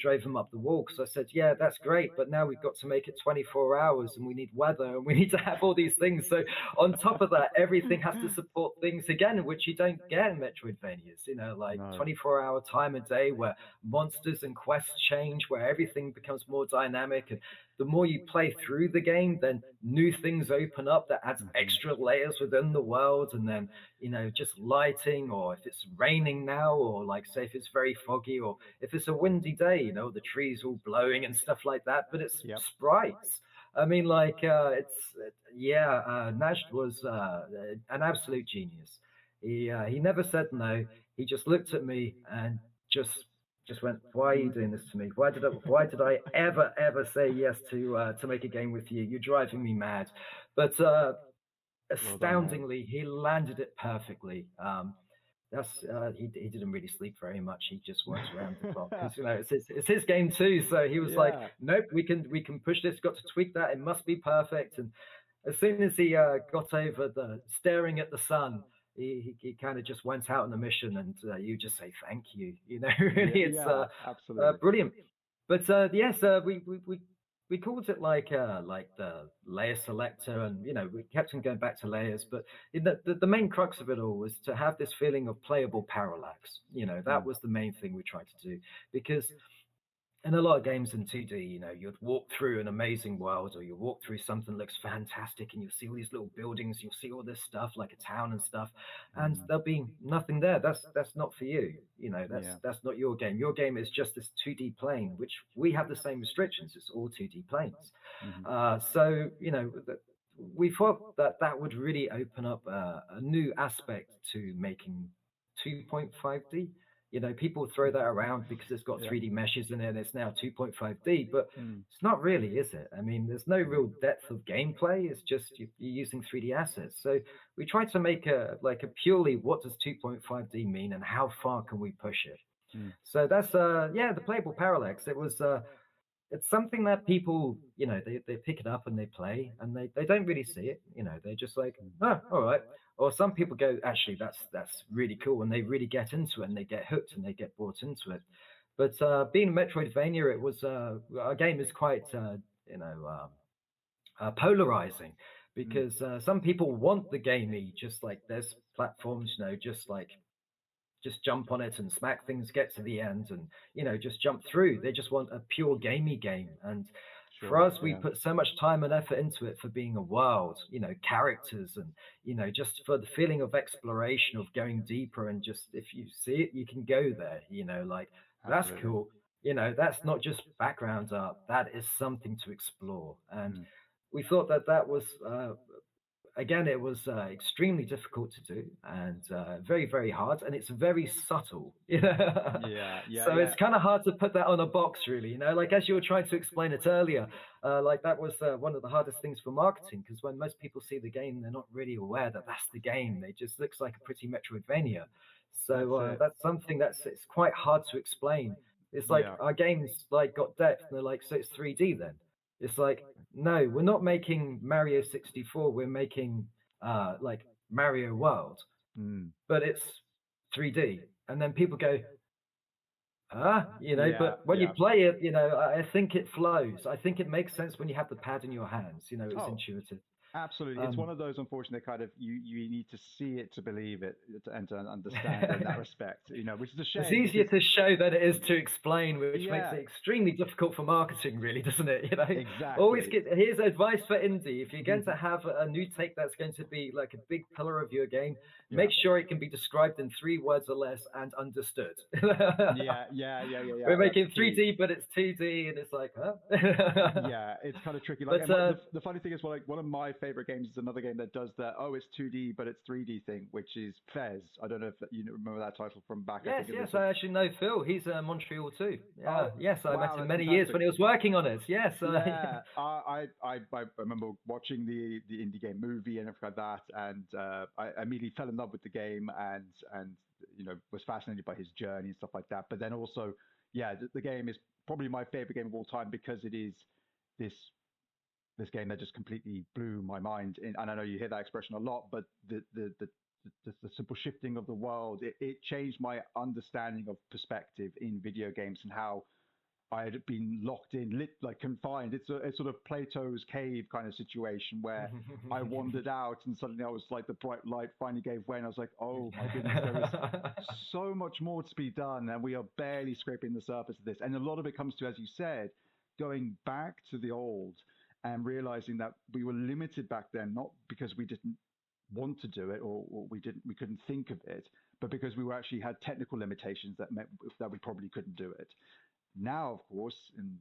B: drove him up the wall, because I said, yeah, that's great, but now we've got to make it 24 hours, and we need weather, and we need to have all these things. So on top of that, everything has to support things again, which you don't get in Metroidvanias, like
A: no,
B: 24-hour time a day, where monsters and quests change, where everything becomes more dynamic. And the more you play through the game, then new things open up that adds
A: hmm
B: extra layers within the world. And then, just lighting, or if it's raining now, or like, say, if it's very foggy, or if it's a windy day, the trees all blowing and stuff like that. But it's
A: yep,
B: sprites. I mean, like, yeah, Nash was an absolute genius. He never said no. He just looked at me and just went, "Why are you doing this to me? Why did I ever say yes to make a game with you? You're driving me mad." But
A: well done, man.
B: astoundingly, he landed it perfectly. That's he didn't really sleep very much. He just worked around the clock, because it's his game too. So he was like,
A: Yeah.
B: "Nope, we can push this. Got to tweak that. It must be perfect." And as soon as he got over the staring at the sun, he kind of just went out on a mission, and you just say thank you.
A: Yeah,
B: Really, it's
A: yeah, absolutely.
B: brilliant. But yes, we we called it like the layer selector, and we kept on going back to layers. But the main crux of it all was to have this feeling of playable parallax. That
A: Mm,
B: was the main thing we tried to do, because in a lot of games in 2D, you'd walk through an amazing world, or you walk through something that looks fantastic, and you'll see all these little buildings, you'll see all this stuff like a town and stuff, and
A: mm,
B: there'll be nothing there. That's not for you.
A: yeah.
B: That's not your game. Your game is just this 2D plane, which we have the same restrictions. It's all 2D planes.
A: Hmm.
B: So we thought that that would really open up a new aspect to making 2.5D. People throw that around because it's got
A: Yeah.
B: 3D meshes in it and it's now 2.5D, but
A: Mm,
B: it's not really, is it? I mean, there's no real depth of gameplay. It's just you're using 3D assets. So we tried to make a purely what does 2.5D mean and how far can we push it?
A: mm,
B: So that's the playable parallax. It's something that people, they pick it up and they play and they don't really see it. They're just like,
A: mm,
B: oh, all right. Or some people go, actually, that's really cool, and they really get into it and they get hooked and they get brought into it. But being a Metroidvania, it was our game is quite you know polarizing,
A: mm,
B: because some people want the gamey, just like there's platforms, just jump on it and smack things, get to the end, and just jump through. They just want a pure gamey game. And for
A: sure.
B: us, we
A: Yeah.
B: put so much time and effort into it for being a world, characters, and just for the feeling of exploration, of going deeper, and just if you see it, you can go there. Like that's
A: Absolutely.
B: cool. That's not just background art. That is something to explore. And
A: Mm.
B: we thought that that was again, it was extremely difficult to do, and very, very hard, and it's very subtle.
A: Yeah. Yeah.
B: So
A: Yeah.
B: it's kind of hard to put that on a box, really. Like as you were trying to explain it earlier, like that was one of the hardest things for marketing, because when most people see the game, they're not really aware that that's the game. They just looks like a pretty Metroidvania. So
A: That's it.
B: that's something that's it's quite hard to explain. It's like
A: Yeah.
B: our games like got depth, and they're like, so it's 3D then. It's like, no, we're not making Mario 64. We're making like Mario World,
A: Mm.
B: but it's 3D. And then people go,
A: Yeah.
B: but when you
A: Yeah.
B: play it, I think it flows. I think it makes sense when you have the pad in your hands. It's
A: Oh,
B: intuitive.
A: absolutely. It's one
B: Um,
A: of those unfortunate kind of you need to see it to believe it and to understand it in that respect, which is a
B: It's
A: shame
B: easier
A: because
B: to show than it is to explain, which makes
A: yeah,
B: it extremely difficult for marketing, really, doesn't it? Always
A: exactly.
B: get here's advice for indie. If you're going to have a new take that's going to be like a big pillar of your game,
A: Yeah.
B: make sure it can be described in 3 words or less and understood.
A: Yeah, yeah, yeah, yeah, yeah.
B: We're
A: That's
B: making
A: key.
B: 3D, but it's 2D, and it's like, huh?
A: Yeah, it's kind of tricky. Like,
B: But
A: and the funny thing is, well, like one of my favorite games is another game that does that. Oh, it's 2D, but it's 3D thing, which is Fez. I don't know if you remember that title from back. I
B: yes,
A: think it was.
B: yes, I actually know Phil. He's Montreal too. Yeah,
A: Oh,
B: yes, I met
A: wow,
B: him
A: that's
B: many years
A: fantastic.
B: when he was working on it. Yes,
A: Yeah, I remember watching the indie game movie and everything like that, and I immediately fell in love with the game and was fascinated by his journey and stuff like that. But then also, yeah, the game is probably my favorite game of all time because it is this this game that just completely blew my mind. And I know you hear that expression a lot, but the simple shifting of the world, it changed my understanding of perspective in video games and how I had been locked in, like confined. It's sort of Plato's cave kind of situation where I wandered out and suddenly I was like the bright light finally gave way and I was like, oh my goodness, there is so much more to be done and we are barely scraping the surface of this. And a lot of it comes to, as you said, going back to the old and realizing that we were limited back then, not because we didn't want to do it or we couldn't think of it, but because we were actually had technical limitations that meant that we probably couldn't do it. Now, of course, in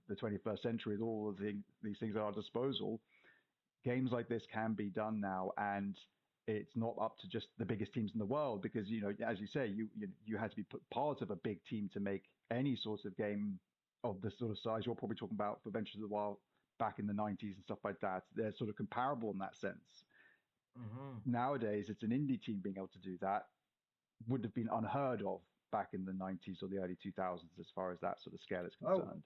A: the 21st century, with all of these things at our disposal, games like this can be done now, and it's not up to just the biggest teams in the world because as you say, you had to be put part of a big team to make any sort of game of the sort of size you're probably talking about for Ventures of the Wild back in the 90s and stuff like that. They're sort of comparable in that sense.
B: Mhm.
A: Nowadays, it's an indie team being able to do that would have been unheard of back in the 90s or the early 2000s as far as that sort of scale is
B: Oh,
A: concerned.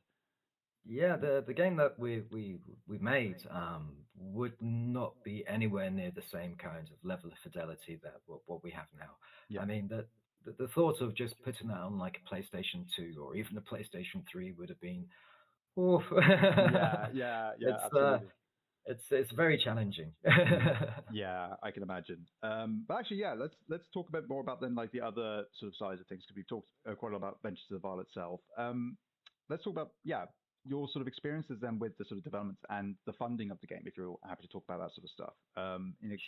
B: yeah, the game that we made would not be anywhere near the same kind of level of fidelity that what we have now.
A: Yeah.
B: I mean, the thought of just putting that on like a PlayStation 2 or even a PlayStation 3 would have been Oof.
A: Yeah, yeah, yeah,
B: it's uh,
A: absolutely.
B: it's very challenging.
A: Mm. Yeah, I can imagine. But actually, yeah, let's talk a bit more about then like the other sort of sides of things because we've talked quite a lot about Ventures of the Vile itself. Let's talk about your sort of experiences then with the sort of development and the funding of the game, if you're happy to talk about that sort of stuff.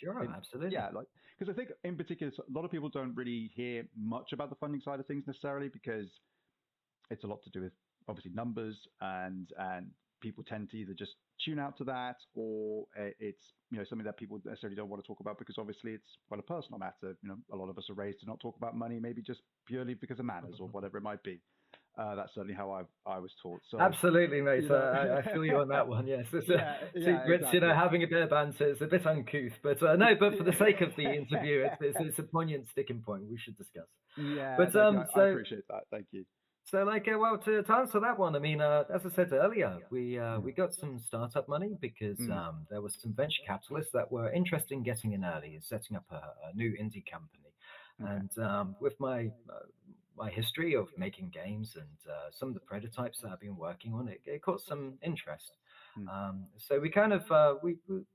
B: Sure, absolutely.
A: Yeah, like because I think in particular a lot of people don't really hear much about the funding side of things necessarily because it's a lot to do with obviously numbers and people tend to either just tune out to that or it's something that people necessarily don't want to talk about because obviously it's quite a personal matter. A lot of us are raised to not talk about money, maybe just purely because of manners or whatever it might be. That's certainly how I was taught. So
B: Absolutely, mate.
A: you know,
B: I feel you on that one. Yes, it's two
A: yeah,
B: Brits,
A: exactly.
B: having a bit of banter. It's a bit uncouth, but no. But for the sake of the interview, it's a poignant sticking point we should discuss.
A: Yeah,
B: But
A: thank you. I appreciate that. Thank you.
B: well, to answer that one, I mean, as I said earlier,
A: Mm,
B: we got some startup money because
A: mm,
B: there was some venture capitalists that were interested in getting in early and setting up a new indie company.
A: okay.
B: And with my history of making games and some of the prototypes that I've been working on, it caught some interest.
A: Mm,
B: So we kind of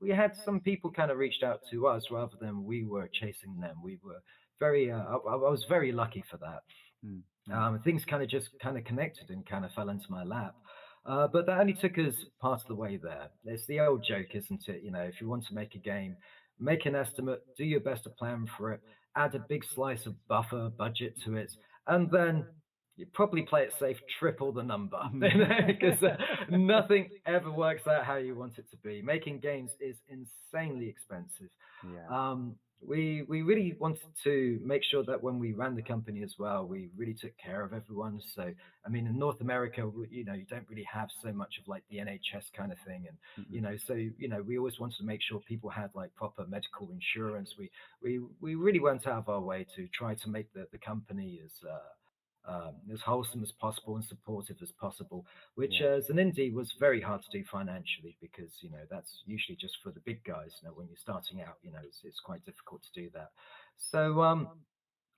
B: we had some people kind of reached out to us rather than we were chasing them. We were very I was very lucky for that.
A: mm, mm,
B: Things kind of just kind of connected and kind of fell into my lap. But that only took us part of the way there. It's the old joke, isn't it? If you want to make a game, make an estimate, do your best to plan for it, add a big slice of buffer budget to it, and then you probably play it safe, triple the number, because nothing ever works out how you want it to be. Making games is insanely expensive.
A: yeah.
B: We really wanted to make sure that when we ran the company as well, we really took care of everyone. So, I mean, in North America, you don't really have so much of like the NHS kind of thing, and
A: Mm-mm.
B: so we always wanted to make sure people had like proper medical insurance. We really went out of our way to try to make the company as wholesome as possible and supportive as possible, which
A: Yeah.
B: as an indie was very hard to do financially because that's usually just for the big guys. When you're starting out, it's quite difficult to do that. So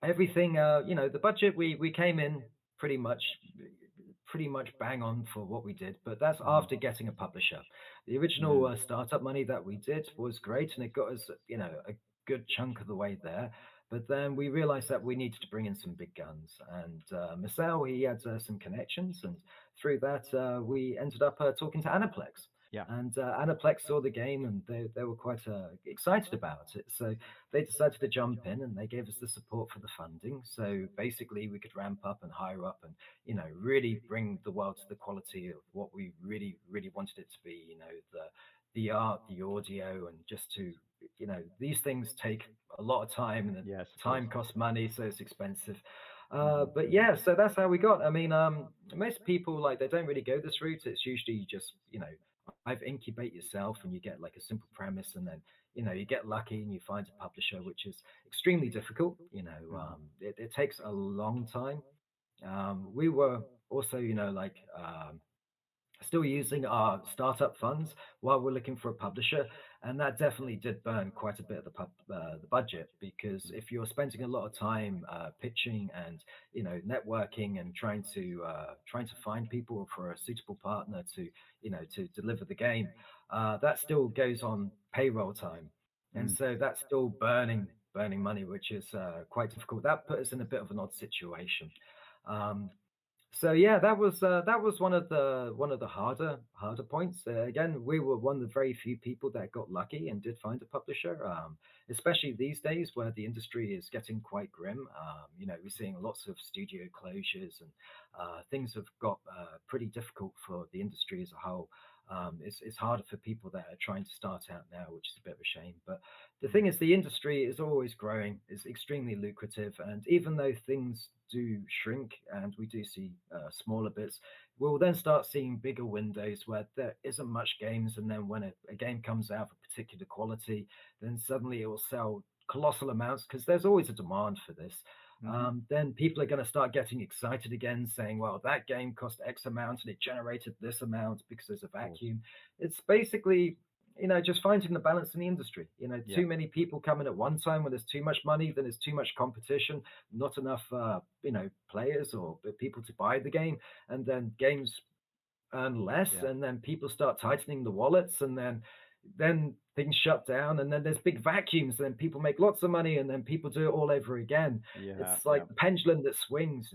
B: everything, the budget we came in pretty much pretty much bang on for what we did, but that's
A: Mm-hmm.
B: after getting a publisher. The original
A: Mm,
B: startup money that we did was great, and it got us a good chunk of the way there. But then we realized that we needed to bring in some big guns, and Marcel, he had some connections, and through that we ended up talking to Aniplex.
A: yeah.
B: And Aniplex saw the game, and they were quite excited about it. So they decided to jump in, and they gave us the support for the funding. So basically, we could ramp up and hire up, and really bring the world to the quality of what we really, really wanted it to be. The art, the audio, and just to these things take a lot of time, and the
A: Yes, of course.
B: time costs money, so it's expensive.
A: Mm-hmm.
B: But yeah, so that's how we got. I mean, most people like they don't really go this route. It's usually just either incubate yourself and you get like a simple premise, and then you get lucky and you find a publisher, which is extremely difficult.
A: Mm-hmm.
B: It takes a long time. We were also, like still using our startup funds while we're looking for a publisher, and that definitely did burn quite a bit of the budget, because if you're spending a lot of time pitching and networking and trying to find people for a suitable partner to to deliver the game, that still goes on payroll time, and
A: Mm,
B: so that's still burning money, which is quite difficult. That put us in a bit of an odd situation. Um, so yeah, that was one of the harder points. Again, we were one of the very few people that got lucky and did find a publisher. Especially these days where the industry is getting quite grim. We're seeing lots of studio closures, and things have got pretty difficult for the industry as a whole. It's harder for people that are trying to start out now, which is a bit of a shame. But the
A: mm,
B: thing is, the industry is always growing. It's extremely lucrative, and even though things do shrink and we do see smaller bits, we'll then start seeing bigger windows where there isn't much games, and then when a game comes out of particular quality, then suddenly it will sell colossal amounts because there's always a demand for this.
A: mm-hmm.
B: Then people are going to start getting excited again, saying, well, that game cost X amount and it generated this amount because there's a
A: Of course.
B: vacuum. It's basically just finding the balance in the industry.
A: Yeah.
B: Too many people come in at one time when there's too much money, then there's too much competition, not enough, players or people to buy the game, and then games earn less,
A: Yeah.
B: and then people start tightening the wallets, and then things shut down, and then there's big vacuums, and then people make lots of money, and then people do it all over again.
A: Yeah.
B: It's
A: Yeah.
B: like the pendulum that swings,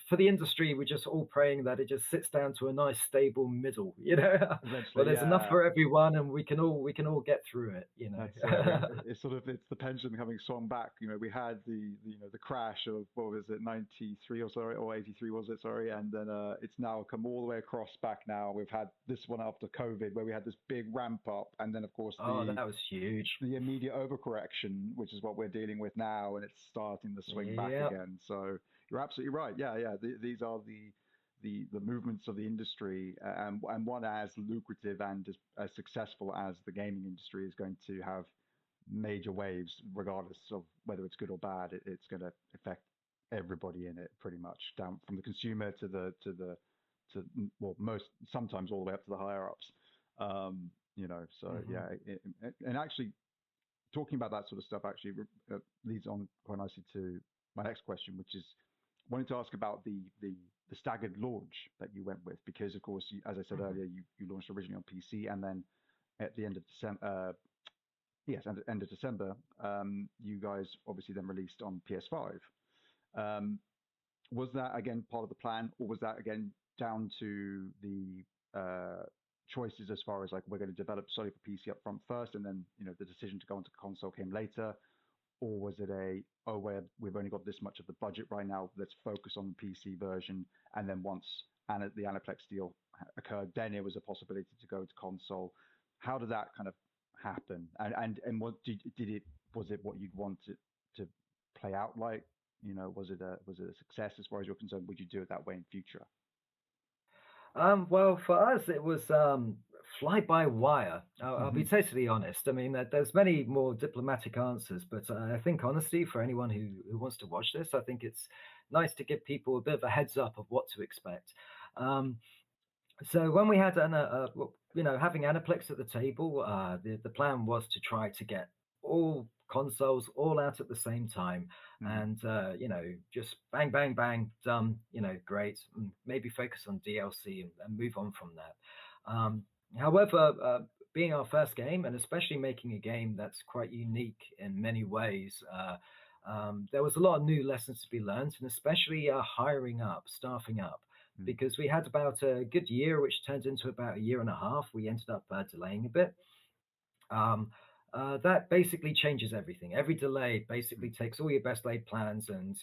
B: for the industry, we're just all praying that it just sits down to a nice stable middle, where
A: Eventually,
B: there's enough
A: yeah.
B: for everyone, and we can all get through it.
A: That's it. I mean, it's sort of it's the pendulum coming swung back. We had the crash of what was it, 93 or sorry, or 83 was it, sorry, and then it's now come all the way across back now. We've had this one after COVID where we had this big ramp up, and then of course
B: Oh, that was huge.
A: the immediate overcorrection, which is what we're dealing with now, and it's starting to swing back
B: Yeah.
A: again. So you're absolutely right. Yeah, yeah. These are the movements of the industry, and one as lucrative and as successful as the gaming industry is going to have major waves, regardless of whether it's good or bad. It's going to affect everybody in it, pretty much, down from the consumer to well, most sometimes all the way up to the higher ups. So
B: Hmm.
A: yeah, and actually talking about that sort of stuff actually leads on quite nicely to my next question, which is wanting to ask about the staggered launch that you went with, because of course, as I said
B: Hmm.
A: earlier, you launched originally on PC, and then at the end of December, yes, end of December, you guys obviously then released on PS5. Um, was that again part of the plan, or was that again down to the choices as far as like we're going to develop solely for PC up front first, and then the decision to go onto console came later, or was it we've only got this much of the budget right now, let's focus on the PC version, and then once the Aniplex deal occurred, then it was a possibility to go to console. How did that kind of happen? And what did it was it what you'd want it to play out like? Was it a success as far as you're concerned? Would you do it that way in future?
B: Well, for us, it was fly by wire. I'll be
A: Hmm.
B: totally honest. I mean, there's many more diplomatic answers, but I think honestly, for anyone who wants to watch this, I think it's nice to give people a bit of a heads up of what to expect. Um, so when we had having Aniplex at the table, the plan was to try to get all consoles all out at the same time,
A: Hmm.
B: and just bang, bang, bang, done. Great. Maybe focus on DLC and move on from that. However, being our first game, and especially making a game that's quite unique in many ways. There was a lot of new lessons to be learned, and especially hiring up, staffing up, because we had about a good year, which turned into about a year and a half. We ended up delaying a bit. Um, that basically changes everything. Every delay basically takes all your best laid plans, and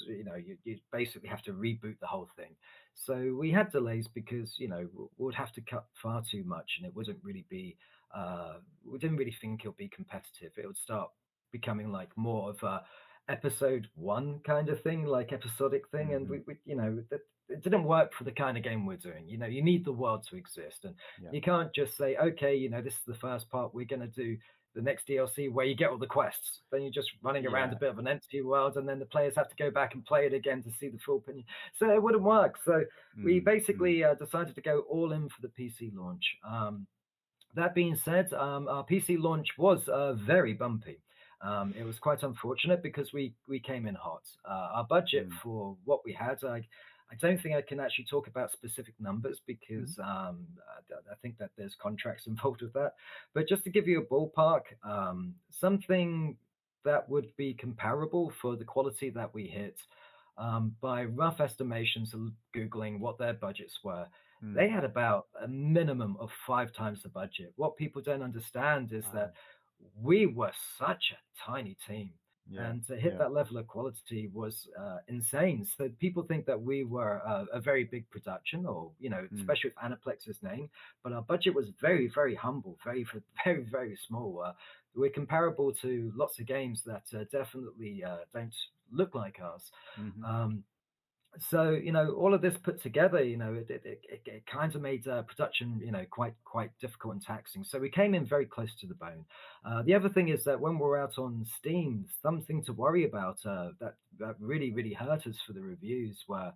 B: you basically have to reboot the whole thing. So we had delays because we would have to cut far too much, and it wouldn't really be. We didn't really think it would be competitive. It would start becoming like more of a episode one kind of thing, like episodic thing, and
A: Hmm.
B: it didn't work for the kind of game we're doing. You need the world to exist, and
A: Yeah.
B: you can't just say, okay, this is the first part. We're going to do the next DLC where you get all the quests. Then you're just running around a
A: Yeah.
B: bit of an empty world, and then the players have to go back and play it again to see the full opinion. So it wouldn't work. So we
A: Mm, mm,
B: basically decided to go all in for the PC launch. That being said, our PC launch was very bumpy. It was quite unfortunate because we came in hot. Our budget
A: mm,
B: for what we had, I don't think I can actually talk about specific numbers
A: mm,
B: because I think that there's contracts involved with that. But just to give you a ballpark, something that would be comparable for the quality that we hit, by rough estimations of Googling what their budgets were,
A: mm.
B: they had about a minimum of 5 times the budget. What people don't understand is
A: Wow.
B: that we were such a tiny team.
A: Yeah.
B: And to hit
A: Yeah.
B: that level of quality was insane. So people think that we were a very big production, or
A: Mm,
B: especially with Anaplex's name. But our budget was very, very humble, very, very, very small. We're comparable to lots of games that definitely don't look like ours.
A: mhm.
B: Um, so all of this put together, it kind of made production quite difficult and taxing, so we came in very close to the bone. The other thing is that when we're out on Steam, something to worry about, that really really hurt us for the reviews were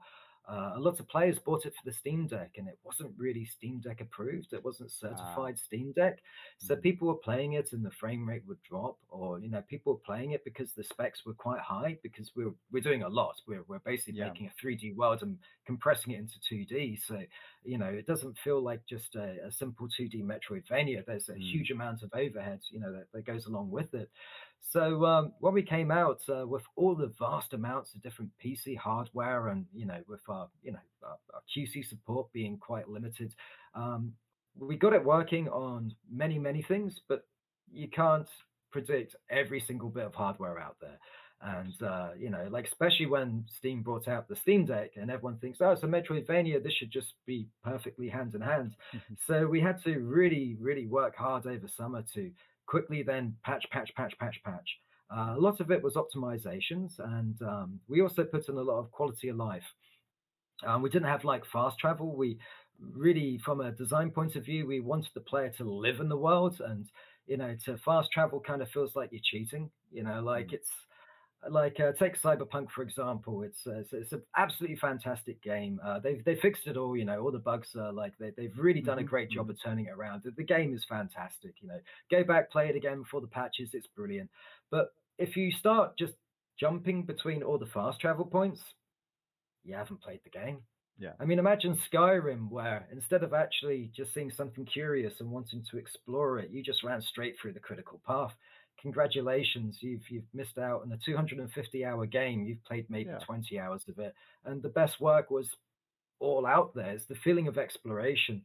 B: A lot of players bought it for the Steam Deck, and it wasn't really Steam Deck approved. It wasn't
A: Ah.
B: certified Steam Deck, so
A: Mhm.
B: people were playing it, and the frame rate would drop, or people were playing it because the specs were quite high because we're doing a lot. We're basically
A: Yeah.
B: making a 3D world and compressing it into 2D. So it doesn't feel like just a simple 2D Metroidvania. There's a
A: Mm.
B: huge amount of overhead, that goes along with it. So when we came out with all the vast amounts of different PC hardware, and with our QC support being quite limited, um, we got it working on many things, but you can't predict every single bit of hardware out there.
A: Of
B: And
A: course.
B: like especially when Steam brought out the Steam Deck, and everyone thinks, oh, it's a Metroidvania, this should just be perfectly hand in hand. So we had to really work hard over summer to quickly then patch. A lot of it was optimizations, and we also put in a lot of quality of life. We didn't have like fast travel. We really, from a design point of view, we wanted the player to live in the world, and to fast travel kind of feels like you're cheating. Like
A: Mm.
B: it's like take Cyberpunk for example. It's an absolutely fantastic game. They fixed it all. All the bugs. They've really done a
A: Mhm.
B: great job
A: Mhm.
B: of turning it around. The game is fantastic. Go back, play it again before the patches. It's brilliant. But if you start just jumping between all the fast travel points, you haven't played the game.
A: Yeah.
B: I mean, imagine Skyrim, where instead of actually just seeing something curious and wanting to explore it, you just ran straight through the critical path. Congratulations, you've missed out on a 250-hour game. You've played maybe
A: Yeah.
B: 20 hours of it, and the best work was all out there. It's the feeling of exploration.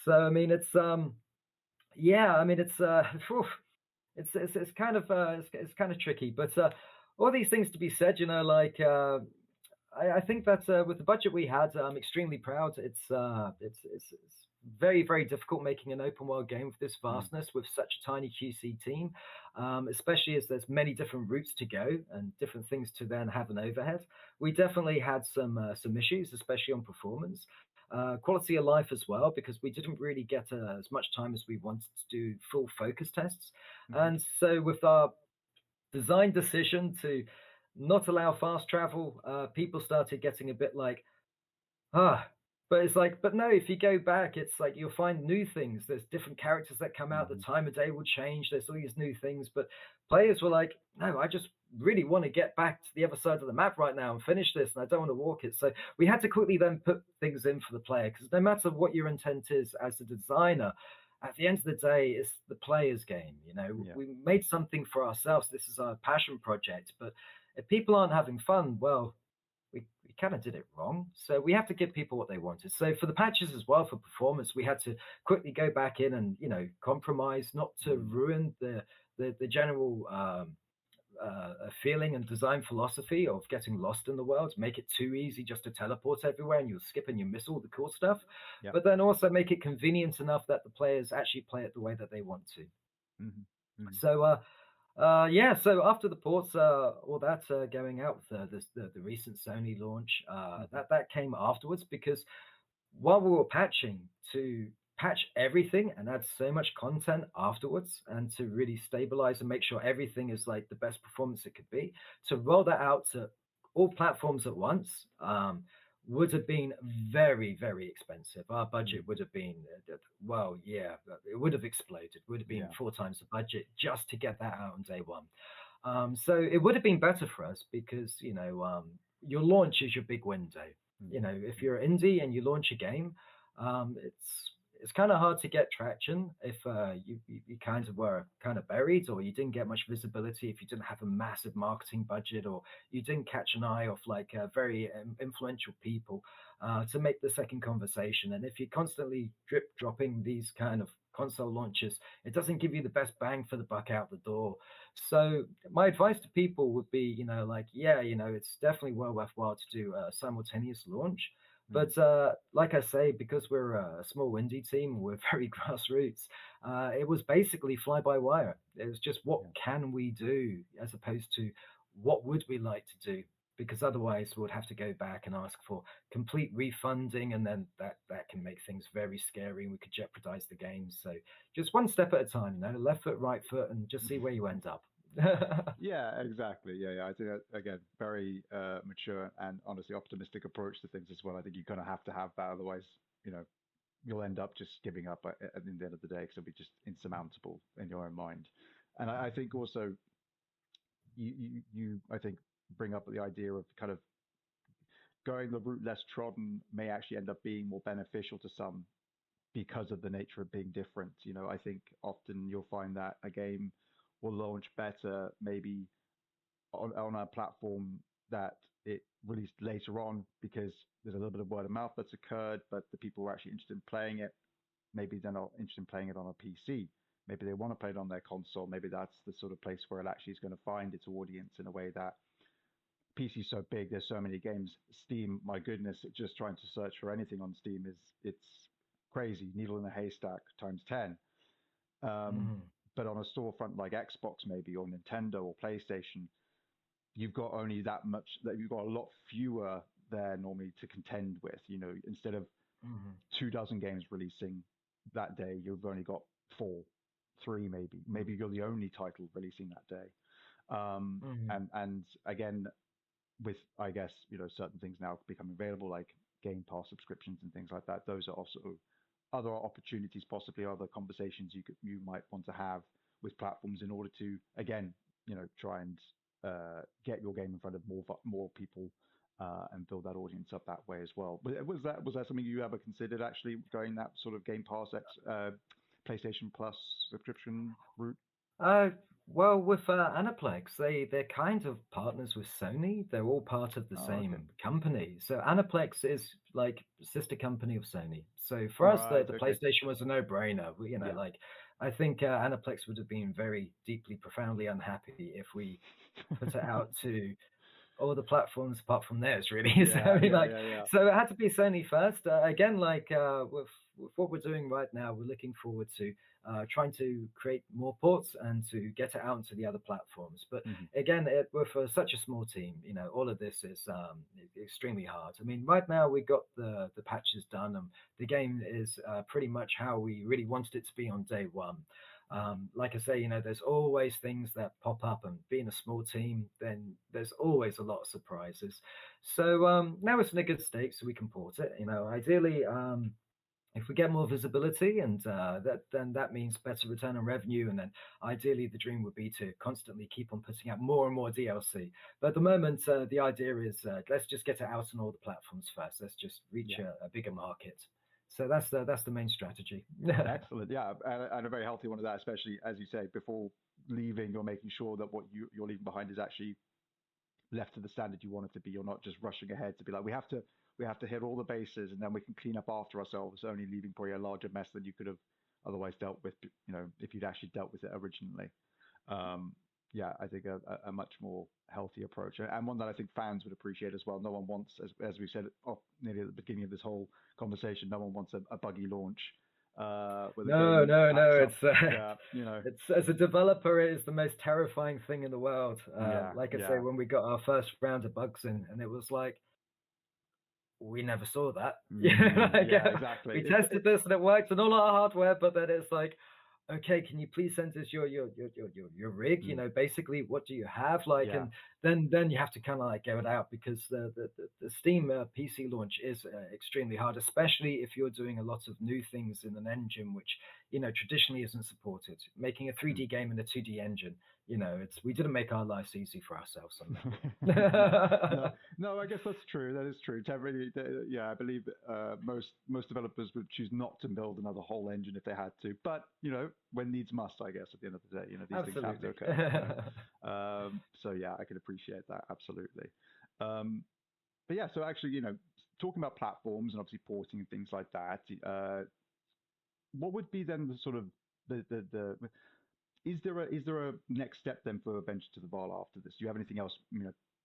B: So I mean, yeah, I mean, phew, it's kind of it's kind of tricky, but all these things to be said, like I think that with the budget we had, I'm extremely proud. It's very difficult making an open world game with this
A: Mm.
B: vastness with such a tiny QC team, especially as there's many different routes to go and different things to then have an overhead. We definitely had some issues, especially on performance. Quality of life as well, because we didn't really get as much time as we wanted to do full focus tests.
A: Mhm.
B: And so, with our design decision to not allow fast travel, people started getting a bit like, ah. But it's like, but no, if you go back, it's like you'll find new things. There's different characters that come out, the
A: Mhm.
B: time of day will change, there's all these new things. But players were like, no, I just really want to get back to the other side of the map right now and finish this, and I don't want to walk it. So we had to quickly then put things in for the player, because no matter what your intent is as a designer, at the end of the day, it's the player's game.
A: Yeah.
B: We made something for ourselves. This is our passion project. But if people aren't having fun, well, we kind of did it wrong. So we have to give people what they wanted. So for the patches as well, for performance, we had to quickly go back in and compromise, not to
A: Mm.
B: ruin the general feeling and design philosophy of getting lost in the world. Make it too easy just to teleport everywhere, and you'll skip and you miss all the cool stuff.
A: Yeah.
B: But then also make it convenient enough that the players actually play it the way that they want to.
A: Mhm. Mhm.
B: So yeah, so after the ports, all that going out, the recent Sony launch,
A: Mhm.
B: that came afterwards, because while we were patching, to patch everything and add so much content afterwards, and to really stabilize and make sure everything is like the best performance it could be, to roll that out to all platforms at once, would have been very expensive. Our
A: Mm.
B: budget would have been, well, yeah, it would have exploded. Would have been
A: Yeah.
B: 4 times the budget just to get that out on day one. So it would have been better for us, because your launch is your big window.
A: Mhm.
B: If
A: Mhm.
B: you're indie and you launch a game, it's kind of hard to get traction if you kind of were kind of buried, or you didn't get much visibility, if you didn't have a massive marketing budget, or you didn't catch an eye of like very influential people to make the second conversation. And if you're constantly drip dropping these kind of console launches, it doesn't give you the best bang for the buck out the door. So my advice to people would be, like, yeah, it's definitely well worthwhile to do a simultaneous launch.
A: Mm.
B: But like I say, because we're a small indie team, we're very grassroots. It was basically fly by wire. It was just, what
A: Yeah.
B: can we do, as opposed to what would we like to do? Because otherwise, we'd have to go back and ask for complete refunding, and then that can make things very scary, and we could jeopardize the game. So just one step at a time, left foot, right foot, and just see where you end up.
A: Yeah, exactly. Yeah. I think that, again, very mature and honestly optimistic approach to things as well. I think you kind of have to have that, otherwise, you know, you'll end up just giving up at the end of the day because it'll be just insurmountable in your own mind. And I think also you I think bring up the idea of kind of going the route less trodden may actually end up being more beneficial to some because of the nature of being different. I think often you'll find that a game will launch better maybe on a platform that it released later on because there's a little bit of word of mouth that's occurred, but the people who are actually interested in playing it, maybe they're not interested in playing it on a PC. Maybe they want to play it on their console. Maybe that's the sort of place where it actually is going to find its audience in a way that PC is so big. There's so many games. Steam, my goodness, just trying to search for anything on Steam it's crazy. Needle in a haystack times 10. Um,
B: Mm,
A: but on a storefront like Xbox, maybe, or Nintendo or PlayStation, you've got only that much, that you've got a lot fewer there normally to contend with. Instead of
B: mm,
A: 24 games releasing that day, you've only got four, three maybe.
B: mm,
A: Maybe you're the only title releasing that day.
B: mm,
A: And again, with I guess certain things now becoming available like Game Pass subscriptions and things like that. Those are also other opportunities, possibly other conversations you might want to have with platforms in order to again try and get your game in front of more people and build that audience up that way as well. But was that something you ever considered actually going that sort of Game Pass PlayStation Plus subscription route?
B: Uh, well, with Aniplex, they're kind of partners with Sony. They're all part of the
A: Oh, okay.
B: same company. So Aniplex is like sister company of Sony. So for us,
A: Right.
B: the
A: Okay.
B: PlayStation was a no-brainer.
A: Yeah.
B: Like I think Aniplex would have been very deeply, profoundly unhappy if we put it out to all the platforms apart from theirs, really. So I
A: Yeah.
B: mean,
A: Yeah.
B: like,
A: Yeah. Yeah.
B: so it had to be Sony first. Again, like with what we're doing right now, we're looking forward to trying to create more ports and to get it out into the other platforms. But
A: Mhm.
B: again, we're for such a small team, all of this is extremely hard. I mean, right now we got the patches done, and the game is pretty much how we really wanted it to be on day one. Like I say, there's always things that pop up, and being a small team, then there's always a lot of surprises. So now it's in a good state, so we can port it. Ideally, if we get more visibility, and then that means better return on revenue, and then ideally the dream would be to constantly keep on putting out more and more DLC. But at the moment, the idea is let's just get it out on all the platforms first. Let's just reach
A: Yeah.
B: a bigger market. So that's the main strategy.
A: Excellent. Yeah, and a very healthy one of that, especially as you say, before leaving, you're making sure that what you're leaving behind is actually left to the standard you want it to be. You're not just rushing ahead to be like, we have to hit all the bases and then we can clean up after ourselves, only leaving probably a larger mess than you could have otherwise dealt with, if you'd actually dealt with it originally. Um, yeah, I think a much more healthy approach, and one that I think fans would appreciate as well. No one wants, as we said nearly at the beginning of this whole conversation, no one wants a buggy launch where the
B: No,
A: game
B: no,
A: acts
B: no.
A: up.
B: It's
A: Yeah,
B: it's as a developer, it is the most terrifying thing in the world.
A: yeah,
B: Like I say,
A: yeah.
B: when we got our first round of bugs in, and it was like we never saw that. Like,
A: Yeah, exactly.
B: we tested this and it worked on all our hardware, but then it's like, okay, can you please send us your rig?
A: Mm,
B: Basically, what do you have? Like,
A: yeah.
B: and then you have to kind of like get it out, because the Steam PC launch is extremely hard, especially if you're doing a lot of new things in an engine which traditionally isn't supported. Making a
A: Mm.
B: 3D game in a 2D engine, it's we didn't make our lives easy for ourselves on
A: No, no,
B: that.
A: no. I guess that's true. That is true. Really, yeah, I believe most developers would choose not to build another whole engine if they had to. But when needs must, I guess at the end of the day, these things have to
B: Absolutely.
A: occur. So yeah, I can appreciate that absolutely. Um, but yeah, so actually, talking about platforms and obviously porting and things like that, what would be then the sort of the is there a next step then for Adventure to the Val after this? Do you have anything else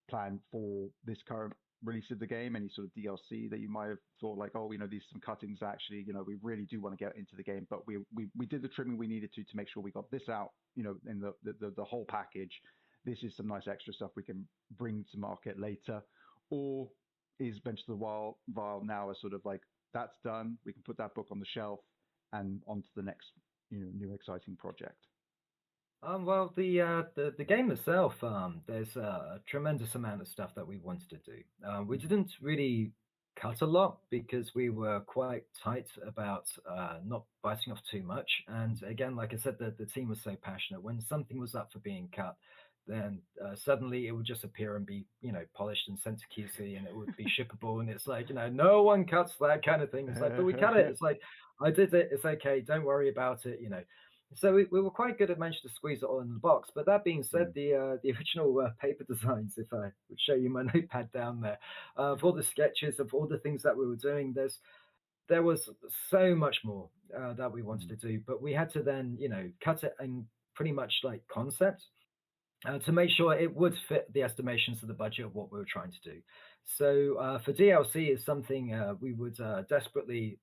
A: planned for this current release of the game? Any sort of DLC that you might have thought like, oh, these some cuttings actually, we really do want to get into the game, but we did the trimming we needed to make sure we got this out, in the whole package. This is some nice extra stuff we can bring to market later, or is Venture to the Val now a sort of like that's done? We can put that book on the shelf and on to the next new exciting project.
B: Well, the game itself, there's a tremendous amount of stuff that we wanted to do. We
A: Mm,
B: didn't really cut a lot because we were quite tight about not biting off too much. And again, like I said, the team was so passionate. When something was up for being cut, then suddenly it would just appear and be, polished and sent to QC, and it would be shippable. And it's like, no one cuts that kind of thing. It's like, but we cut it. It's like, I did it. It's okay. Don't worry about it. So we were quite good at managing to squeeze it all in the box. But that being said,
A: mm,
B: the original paper designs, if I would show you my notepad down there, of all the sketches of all the things that we were doing, there was so much more that we wanted
A: mm,
B: to do. But we had to then, cut it in pretty much like concept to make sure it would fit the estimations of the budget of what we were trying to do. So for DLC is something we would desperately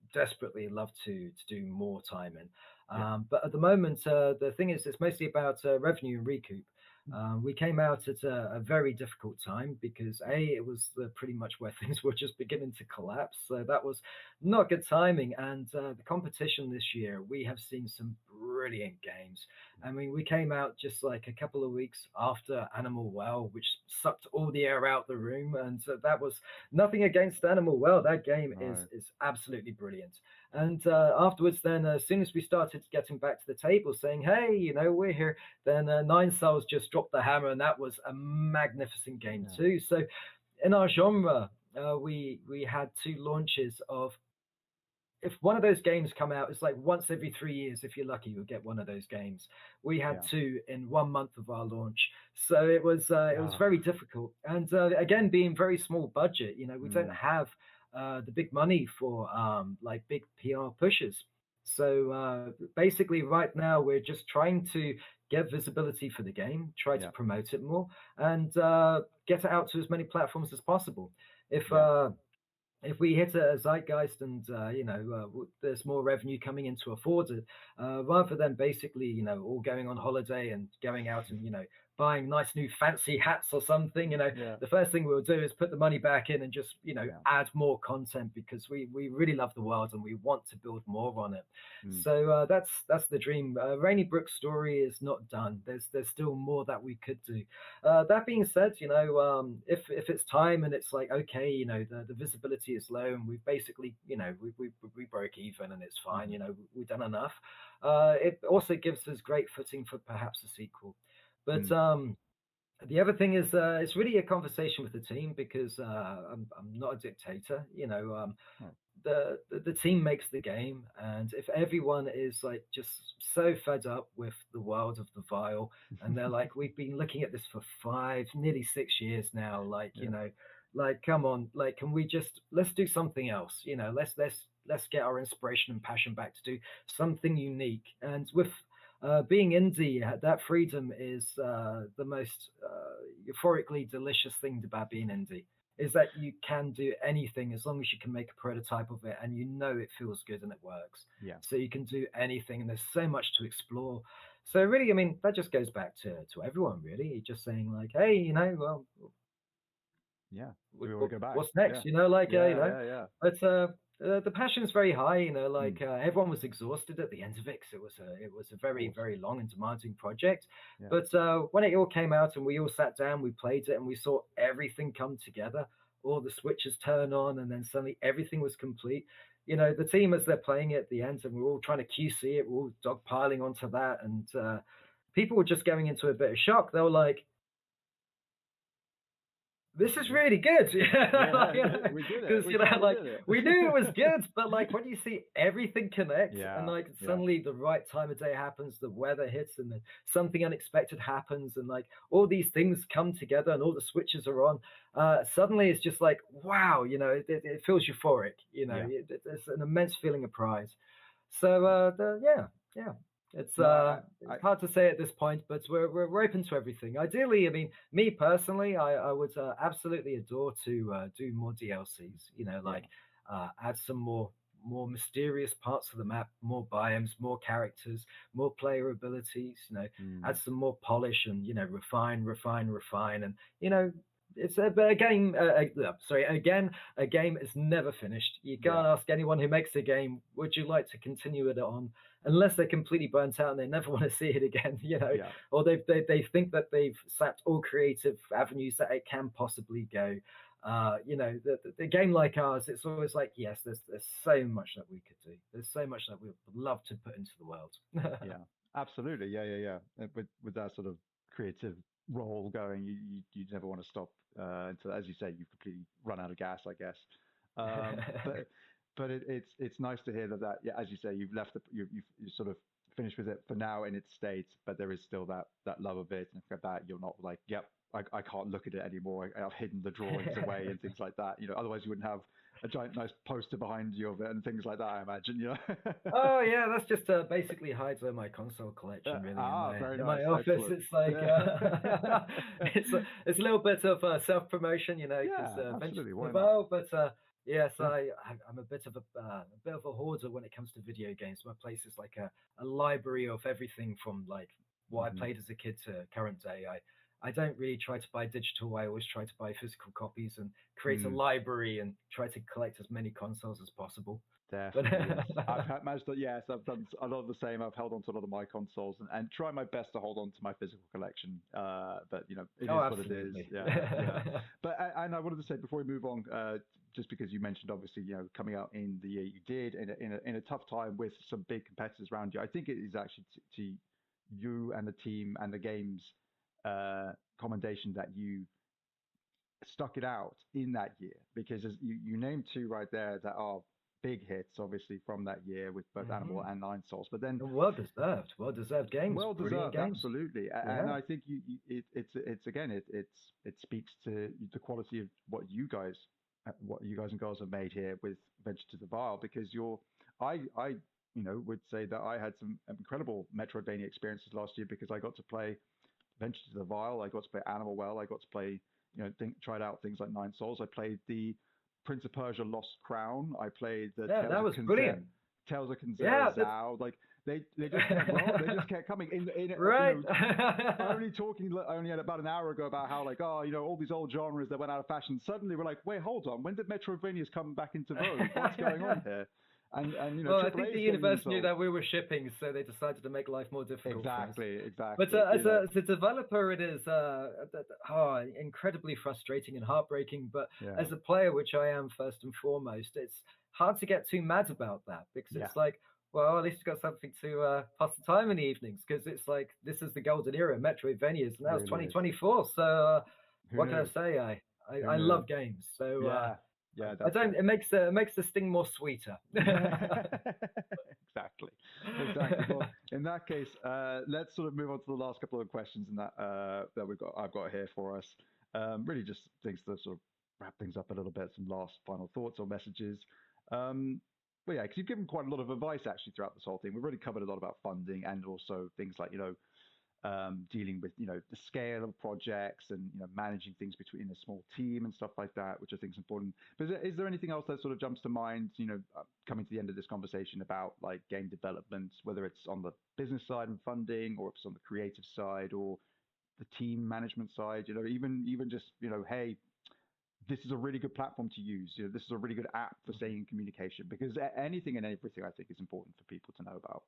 B: love to do more time in.
A: yeah.
B: But at the moment, the thing is, it's mostly about revenue and recoup. We came out at a very difficult time because it was pretty much where things were just beginning to collapse. So that was not good timing. And the competition this year, we have seen some brilliant games. I mean, we came out just like a couple of weeks after Animal Well, which sucked all the air out the room, and so that was nothing against Animal Well. That game is
A: Right.
B: is absolutely brilliant. And afterwards, then as soon as we started getting back to the table, saying, "Hey, we're here," then Nine Cells just dropped the hammer, and that was a magnificent game
A: Yeah.
B: too. So in our genre, we had two launches of if one of those games come out, it's like once every 3 years. If you're lucky, you'll get one of those games. We had
A: Yeah.
B: two in 1 month of our launch, so it was
A: Ah.
B: very difficult. And again, being very small budget, we don't
A: Mm,
B: have the big money for like big PR pushes. So basically, right now we're just trying to get visibility for the game, try to
A: yeah.
B: promote it more, and get it out to as many platforms as possible. If
A: Yeah.
B: uh, if we hit a zeitgeist and there's more revenue coming in to afford it, rather than basically all going on holiday and going out and buying nice new fancy hats or something,
A: Yeah.
B: the first thing we'll do is put the money back in and just
A: Yeah.
B: add more content because we really love the world and we want to build more on it.
A: Mm,
B: So that's the dream. Rainy Brook's story is not done. There's still more that we could do. That being said, if it's time and it's like okay, the visibility is low and we've basically, we broke even and it's fine,
A: mhm,
B: we've done enough. It also gives us great footing for perhaps a sequel. But
A: mm,
B: the other thing is, it's really a conversation with the team because I'm not a dictator.
A: right.
B: The team makes the game, and if everyone is like just so fed up with the world of the vial, and they're like, we've been looking at this for 5, nearly 6 years now, like
A: Yeah.
B: like come on, like can we just let's do something else, let's get our inspiration and passion back to do something unique. And with being indie, that freedom is the most euphorically delicious thing about being indie is that you can do anything as long as you can make a prototype of it and it feels good and it works.
A: Yeah.
B: So you can do anything and there's so much to explore. So really, I mean, that just goes back to everyone really, just saying like, hey, well,
A: Yeah. Do we want to go back?
B: what's
A: Yeah.
B: next?
A: Yeah. Yeah. Yeah.
B: But the passion's very high.
A: Mm,
B: Like everyone was exhausted at the end of it 'cause it was a
A: of
B: very
A: course.
B: very long and demanding project.
A: Yeah.
B: But when it all came out and we all sat down, we played it and we saw everything come together. All the switches turn on, and then suddenly everything was complete. The team as they're playing it at the end, and we're all trying to QC it, we're all dogpiling onto that, and people were just going into a bit of shock. They were like, this is
A: Yeah.
B: really good.
A: Yeah. We did it.
B: Because
A: We finally
B: like
A: did it.
B: we knew it was good, but like when you see everything connect and
A: Yeah.
B: like
A: Yeah.
B: suddenly the right time of day happens, the weather hits, and then something unexpected happens, and like all these things come together, and all the switches are on. Suddenly, it's just like wow, it feels euphoric.
A: Yeah.
B: It's an immense feeling of pride. So yeah. It's
A: No,
B: uh
A: I,
B: it's hard to say at this point, but we're open to everything. Ideally, I mean, me personally, I would absolutely adore to do more DLCs.
A: yeah.
B: Like add some more mysterious parts of the map, more biomes, more characters, more player abilities. Add
A: Mm,
B: some more polish and refine, and it's a game. Sorry, again, a game is never finished. You
A: Yeah,
B: can't ask anyone who makes a game, would you like to continue it on, unless they're completely burnt out and they never want to see it again.
A: yeah,
B: Or they think that they've sapped all creative avenues that it can possibly go. The game like ours, it's always like, yes, there's so much that we could do. There's so much that we would love to put into the world.
A: yeah. Absolutely. Yeah, yeah, yeah. With that sort of creative role going, you never want to stop until, as you say, you've completely run out of gas, I guess. But it's nice to hear that yeah, as you say, you've left you sort of finished with it for now in its state, but there is still that love of it, and for that you're not like, yep, I can't look at it anymore. I've hidden the drawings away and things like that. Otherwise you wouldn't have a giant nice poster behind you of it and things like that, I imagine.
B: Oh yeah, that's just basically hides where my console collection really
A: Very
B: in
A: nice.
B: my office.
A: Excellent.
B: It's like
A: Yeah.
B: it's a little bit of self promotion, because
A: Yeah, absolutely. Why not?
B: well, but yes,
A: Yeah.
B: I'm a bit of a hoarder when it comes to video games. My place is like a library of everything from like what I
A: Mhm.
B: played as a kid to current day. I don't really try to buy digital. I always try to buy physical copies and create a
A: Mm.
B: library and try to collect as many consoles as possible. But
A: Definitely, yes. Managed to, yes, I've done a lot of the same. I've held on to a lot of my consoles and try my best to hold on to my physical collection. But it is
B: oh,
A: what it is.
B: absolutely.
A: Yeah, yeah. But and I wanted to say before we move on, just because you mentioned obviously coming out in the year you did in a tough time with some big competitors around you. I think it is actually to you and the team and the game's commendation that you stuck it out in that year, because as you named two right there that are big hits, obviously from that year with both Animal
B: hmm
A: and Nine Souls. But then
B: Well deserved games,
A: well
B: brilliant
A: deserved,
B: games.
A: absolutely. And
B: Yeah.
A: I think it's again it speaks to the quality of what you guys and girls have made here with Venture to the Vile, because I would say that I had some incredible Metroidvania experiences last year because I got to play Venture to the Vile, I got to play Animal Well, I got to play tried out things like Nine Souls. I played the Prince of Persia Lost Crown. I played the
B: Yeah, that was brilliant.
A: Tales of Kanzer
B: Yeah, that's
A: Zao. Like they just kept they just kept coming in
B: right.
A: only had about an hour ago about how like all these old genres that went out of fashion. Suddenly we're like, wait, hold on, when did Metroidvanias come back into vogue? What's going on here? And
B: Well, I
A: Triple
B: think
A: A's
B: the
A: getting
B: universe knew
A: involved.
B: that we were shipping, so they decided to make life more difficult for us.
A: Exactly.
B: But as a developer, it is incredibly frustrating and heartbreaking. But
A: Yeah,
B: as a player, which I am first and foremost, it's hard to get too mad about that because
A: yeah,
B: it's like, well, at least you've got something to pass the time in the evenings. Because it's like this is the golden era, Metroidvanias, and now it's
A: really is.
B: 2024. So
A: Who
B: what can I
A: knew?
B: say?
A: Who
B: I
A: knew?
B: love games, so
A: Yeah, yeah,
B: I
A: that's
B: don't.
A: it.
B: It makes the sting more sweeter.
A: Exactly. Exactly. Well, in that case, let's sort of move on to the last couple of questions that I've got here for us. Really just things to sort of wrap things up a little bit, some last final thoughts or messages. But yeah, because you've given quite a lot of advice actually throughout this whole thing. We've already covered a lot about funding and also things like, dealing with the scale of projects and managing things between a small team and stuff like that, which I think is important. But is there anything else that sort of jumps to mind, coming to the end of this conversation about like game development, whether it's on the business side and funding, or if it's on the creative side or the team management side, even just hey, this is a really good platform to use. This is a really good app for staying in communication, because anything and everything I think is important for people to know about.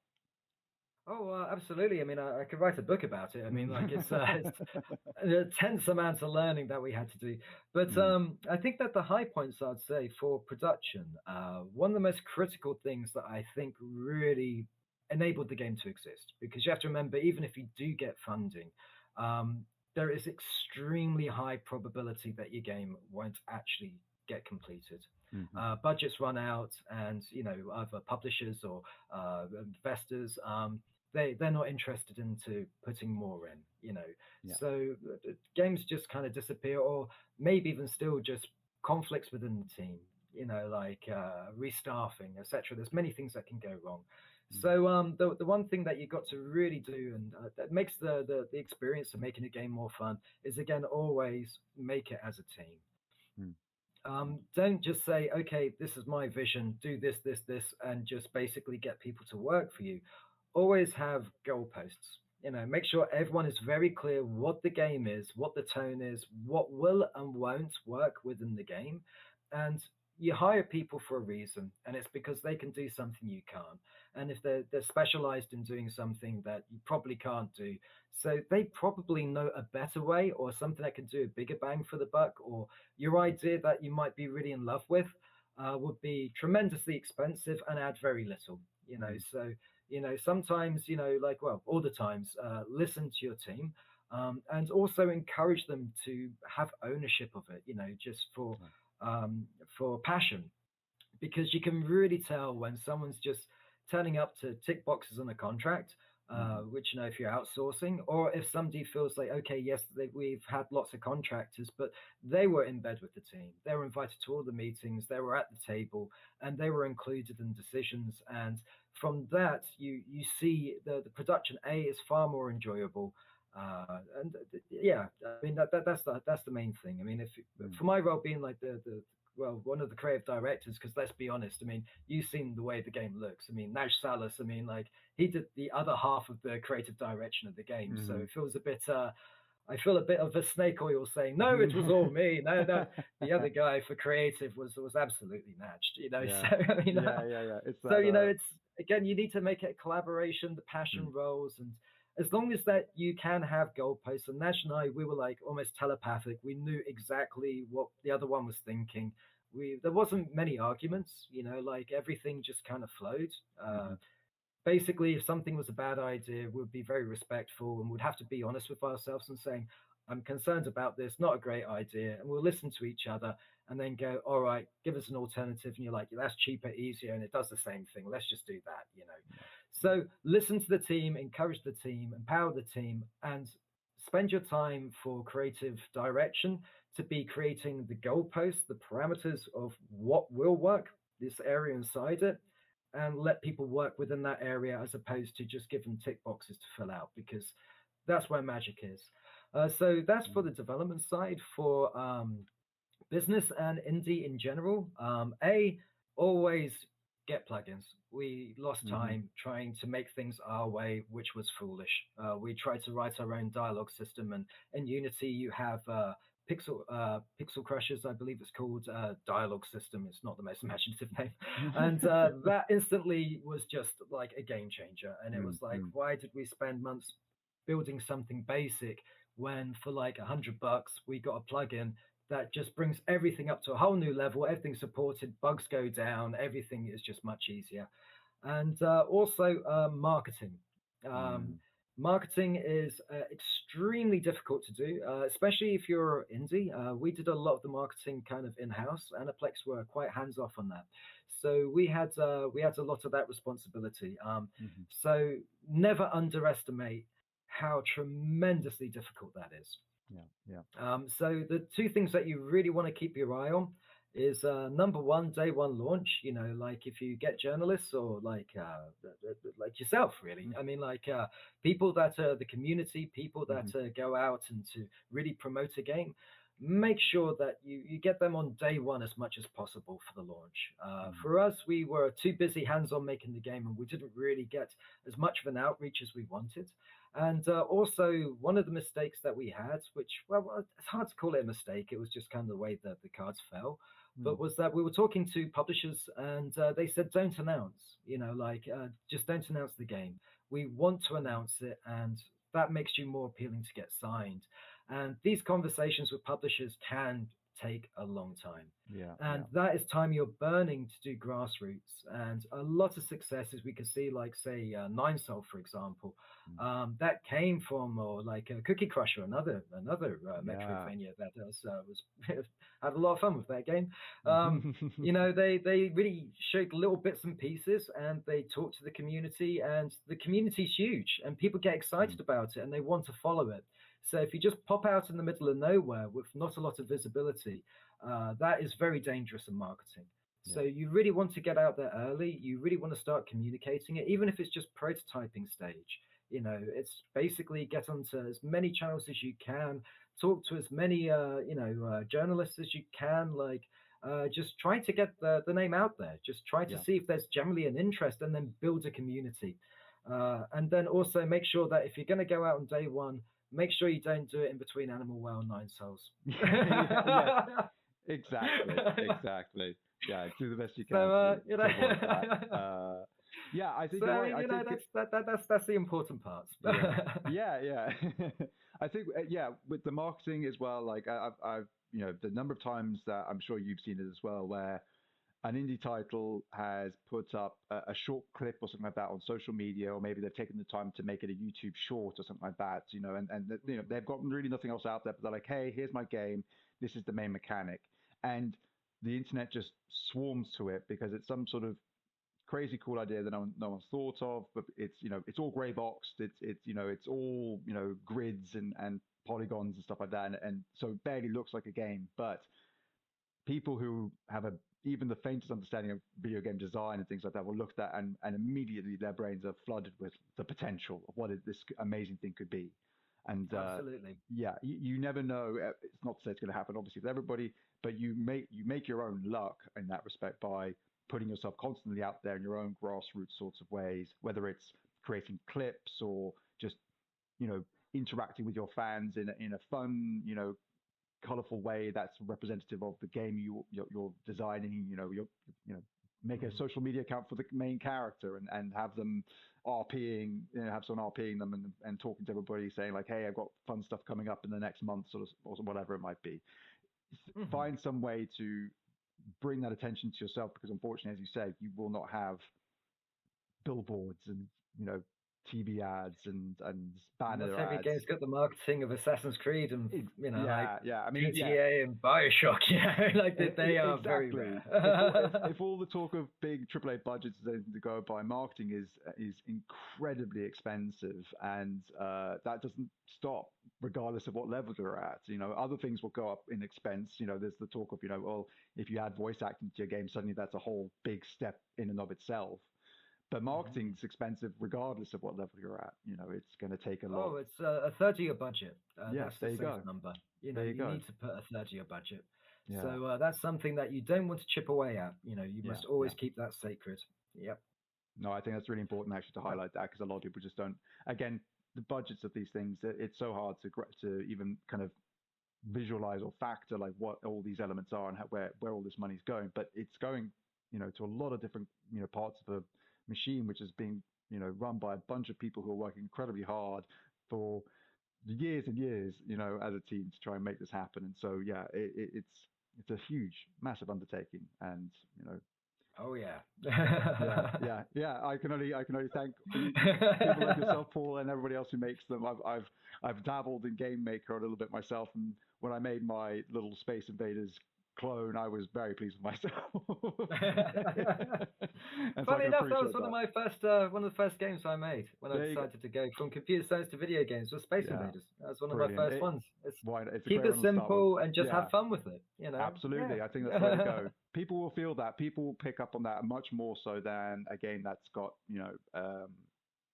B: Oh, absolutely. I mean, I could write a book about it. I mean, like it's an intense amount of learning that we had to do. But
A: Mm,
B: I think that the high points, I'd say, for production, one of the most critical things that I think really enabled the game to exist, because you have to remember, even if you do get funding, um, there is extremely high probability that your game won't actually get completed.
A: mhm.
B: Budgets run out, and either publishers or investors, they're not interested into putting more in.
A: Yeah.
B: So games just kind of disappear, or maybe even still just conflicts within the team. Like restaffing, etc. There's many things that can go wrong.
A: Mm,
B: So the one thing that you got to really do, and that makes the experience of making a game more fun, is again always make it as a team.
A: mm.
B: Don't just say, okay, this is my vision, do this, and just basically get people to work for you. Always have goalposts. Make sure everyone is very clear what the game is, what the tone is, what will and won't work within the game. And you hire people for a reason, and it's because they can do something you can't. And if they're specialized in doing something that you probably can't do, so they probably know a better way or something that can do a bigger bang for the buck, or your idea that you might be really in love with would be tremendously expensive and add very little.
A: Mm.
B: So sometimes, like, well, all the times, listen to your team, and also encourage them to have ownership of it, just
A: Yeah.
B: um, for passion, because you can really tell when someone's just turning up to tick boxes on a contract,
A: Hmm.
B: which, if you're outsourcing, or if somebody feels like, okay, yes, we've had lots of contractors, but they were in bed with the team. They were invited to all the meetings, they were at the table, and they were included in decisions. And from that, you see the production A is far more enjoyable. Yeah, I mean that's the main thing. I mean, if
A: Mm.
B: for my role being like the well, one of the creative directors, because let's be honest, I mean, you've seen the way the game looks. I mean, Nash Salas, I mean, like, he did the other half of the creative direction of the game. So
A: Hmm.
B: it feels a bit, I feel a bit of a snake oil saying, no, it was all me. No, no. The other guy for creative was absolutely matched. So,
A: Yeah.
B: I mean,
A: Yeah. It's
B: so,
A: that.
B: it's, again, you need to make it a collaboration, the passion
A: Mm.
B: rolls. And as long as that you can have goalposts, and Nash and I, we were like almost telepathic. We knew exactly what the other one was thinking. There wasn't many arguments, like everything just kind of flowed.
A: Hmm.
B: Basically, if something was a bad idea, we'd be very respectful and would have to be honest with ourselves and saying, I'm concerned about this, not a great idea. And we'll listen to each other and then go, all right, give us an alternative. And you're like, yeah, that's cheaper, easier, and it does the same thing. Let's just do that.
A: Yeah. Yeah.
B: So listen to the team, encourage the team, empower the team, and spend your time for creative direction to be creating the goalposts, the parameters of what will work, this area inside it, and let people work within that area as opposed to just give them tick boxes to fill out, because that's where magic is. So that's for the development side. For business and indie in general, always get plugins. We lost
A: Hmm.
B: time trying to make things our way, which was foolish. We tried to write our own dialogue system, and in Unity you have Pixel Crushers, I believe it's called, dialogue system. It's not the most imaginative name, and that instantly was just like a game changer. And it was like,
A: Mm.
B: why did we spend months building something basic when for like $100 we got a plugin that just brings everything up to a whole new level? Everything's supported, bugs go down, everything is just much easier. And also marketing. Um,
A: Mm.
B: Marketing is extremely difficult to do, especially if you're indie. We did a lot of the marketing kind of in-house. Aniplex were quite hands-off on that, so we had a lot of that responsibility.
A: Hmm.
B: So never underestimate how tremendously difficult that is.
A: Yeah. Yeah.
B: So the two things that you really want to keep your eye on is number one, day one launch. Like if you get journalists or like yourself, really. I mean, like people that are the community, people that
A: Hmm.
B: go out and to really promote a game. Make sure that you get them on day one as much as possible for the launch.
A: Mm.
B: For us, we were too busy hands on making the game, and we didn't really get as much of an outreach as we wanted. And also, one of the mistakes that we had, which, well, it's hard to call it a mistake, it was just kind of the way that the cards fell,
A: Mm.
B: but was that we were talking to publishers, and they said, don't announce, just don't announce the game. We want to announce it, and that makes you more appealing to get signed. And these conversations with publishers can take a long time.
A: Yeah.
B: And
A: Yeah.
B: that is time you're burning to do grassroots. And a lot of successes we could see, like, say, Nine Soul, for example,
A: Mm.
B: that came from, or like Cookie Crusher, another
A: Yeah.
B: Metroidvania that was had a lot of fun with that game. Um,
A: Hmm.
B: they really showed little bits and pieces, and they talked to the community, and the community's huge, and people get excited about it, and they want to follow it. So if you just pop out in the middle of nowhere with not a lot of visibility, that is very dangerous in marketing. So
A: Yeah.
B: you really want to get out there early. You really want to start communicating it, even if it's just prototyping stage. It's basically get onto as many channels as you can, talk to as many journalists as you can, like just try to get the name out there. Just try to
A: Yeah.
B: see if there's generally an interest, and then build a community. And then also make sure that if you're going to go out on day one, make sure you don't do it in between Animal Well 9 Souls.
A: Yeah, exactly. Yeah, do the best you can to avoid that. Yeah, I think
B: so
A: you're right.
B: you know that's the important part.
A: Yeah. I think with the marketing as well. Like I've the number of times that I'm sure you've seen it as well, where an indie title has put up a short clip or something like that on social media, or maybe they've taken the time to make it a YouTube short or something like that, and they've got really nothing else out there, but they're like, hey, here's my game, this is the main mechanic, and the internet just swarms to it because it's some sort of crazy cool idea that no one's thought of, but it's all gray boxed, it's all grids and polygons and stuff like that, and so it barely looks like a game, but people who have even the faintest understanding of video game design and things like that will look at that and immediately their brains are flooded with the potential of what this amazing thing could be. And
B: absolutely,
A: yeah, you never know. It's not to say it's going to happen, obviously, with everybody, but you make your own luck in that respect by putting yourself constantly out there in your own grassroots sorts of ways, whether it's creating clips or just interacting with your fans in a fun colorful way that's representative of the game you're designing. Make a social media account for the main character and have them RPing, have someone RPing them and talking to everybody, saying like, hey, I've got fun stuff coming up in the next month, or whatever it might be. Find some way to bring that attention to yourself, because unfortunately, as you said, you will not have billboards and TV ads and banner
B: every
A: ads.
B: game's got the marketing of Assassin's Creed and
A: I mean,
B: GTA and Bioshock. They are
A: exactly.
B: very rare.
A: if all the talk of big AAA budgets is anything to go by, marketing is incredibly expensive, and that doesn't stop regardless of what level you're at. Other things will go up in expense. There's the talk of well, if you add voice acting to your game, suddenly that's a whole big step in and of itself. But marketing's expensive regardless of what level you're at. It's going to take a lot.
B: Oh, it's a third of your budget.
A: Yes,
B: that's the
A: safe
B: number. You
A: go.
B: need to put a third of your budget.
A: Yeah.
B: So that's something that you don't want to chip away at. You must always keep that sacred. Yep.
A: No, I think that's really important actually to highlight that, because a lot of people just don't. Again, the budgets of these things, it's so hard to even kind of visualize or factor like what all these elements are and where all this money's going. But it's going, to a lot of different parts of the machine, which is being run by a bunch of people who are working incredibly hard for years and years as a team to try and make this happen. And so it's a huge, massive undertaking, and
B: Oh yeah.
A: yeah. I can only thank people like yourself, Paul, and everybody else who makes them. I've dabbled in Game Maker a little bit myself, and when I made my little Space Invaders clone, I was very pleased with myself.
B: Funny enough, that was one of the first games I made when I decided to go from computer science to video games was Space Invaders. That was one of my first ones. Keep it simple and just have fun with it.
A: Absolutely. Yeah. I think that's the way to go. People will feel that. People will pick up on that much more so than a game that's got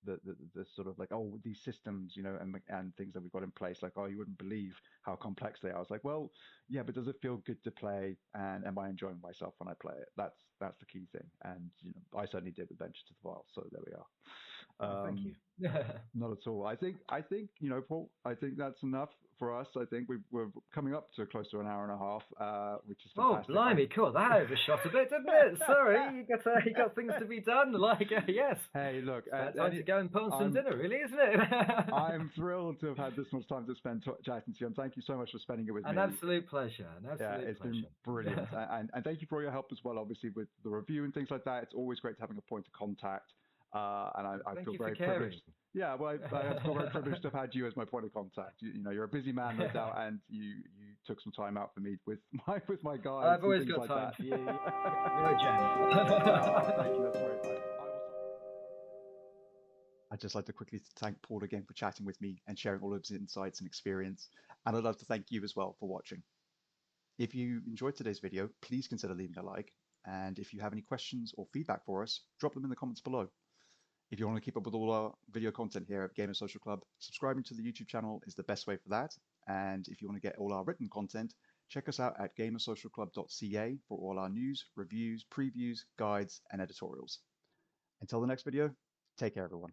A: the sort of like, oh, these systems, and things that we've got in place, like, oh, you wouldn't believe how complex they are. I was like, well, yeah, but does it feel good to play, and am I enjoying myself when I play it? That's the key thing, and I certainly did with Venture to the Wild. So there we are.
B: Thank you.
A: Not at all. I think Paul, I think that's enough for us. I think we're coming up to close to an hour and a half, which is fantastic.
B: Oh, blimey, cool. That overshot a bit, didn't it? Sorry, you got things to be done. Like, yes.
A: Hey, look,
B: it's time to go and put on some dinner, really, isn't it?
A: I'm thrilled to have had this much time to spend chatting to you, and thank you so much for spending it with me.
B: An absolute pleasure.
A: It's been brilliant, and thank you for all your help as well. Obviously, with the review and things like that, it's always great having a point of contact. And I feel very privileged. Yeah, well, I feel very privileged to have had you as my point of contact. You're a busy man, no doubt, and you took some time out for me with my guys.
B: I've always got time for you. You're a gem.
A: Thank you. That's very kind. I'd just like to quickly thank Paul again for chatting with me and sharing all of his insights and experience. And I'd love to thank you as well for watching. If you enjoyed today's video, please consider leaving a like. And if you have any questions or feedback for us, drop them in the comments below. If you want to keep up with all our video content here at Gamer Social Club, subscribing to the YouTube channel is the best way for that. And if you want to get all our written content, check us out at gamersocialclub.ca for all our news, reviews, previews, guides, and editorials. Until the next video, take care, everyone.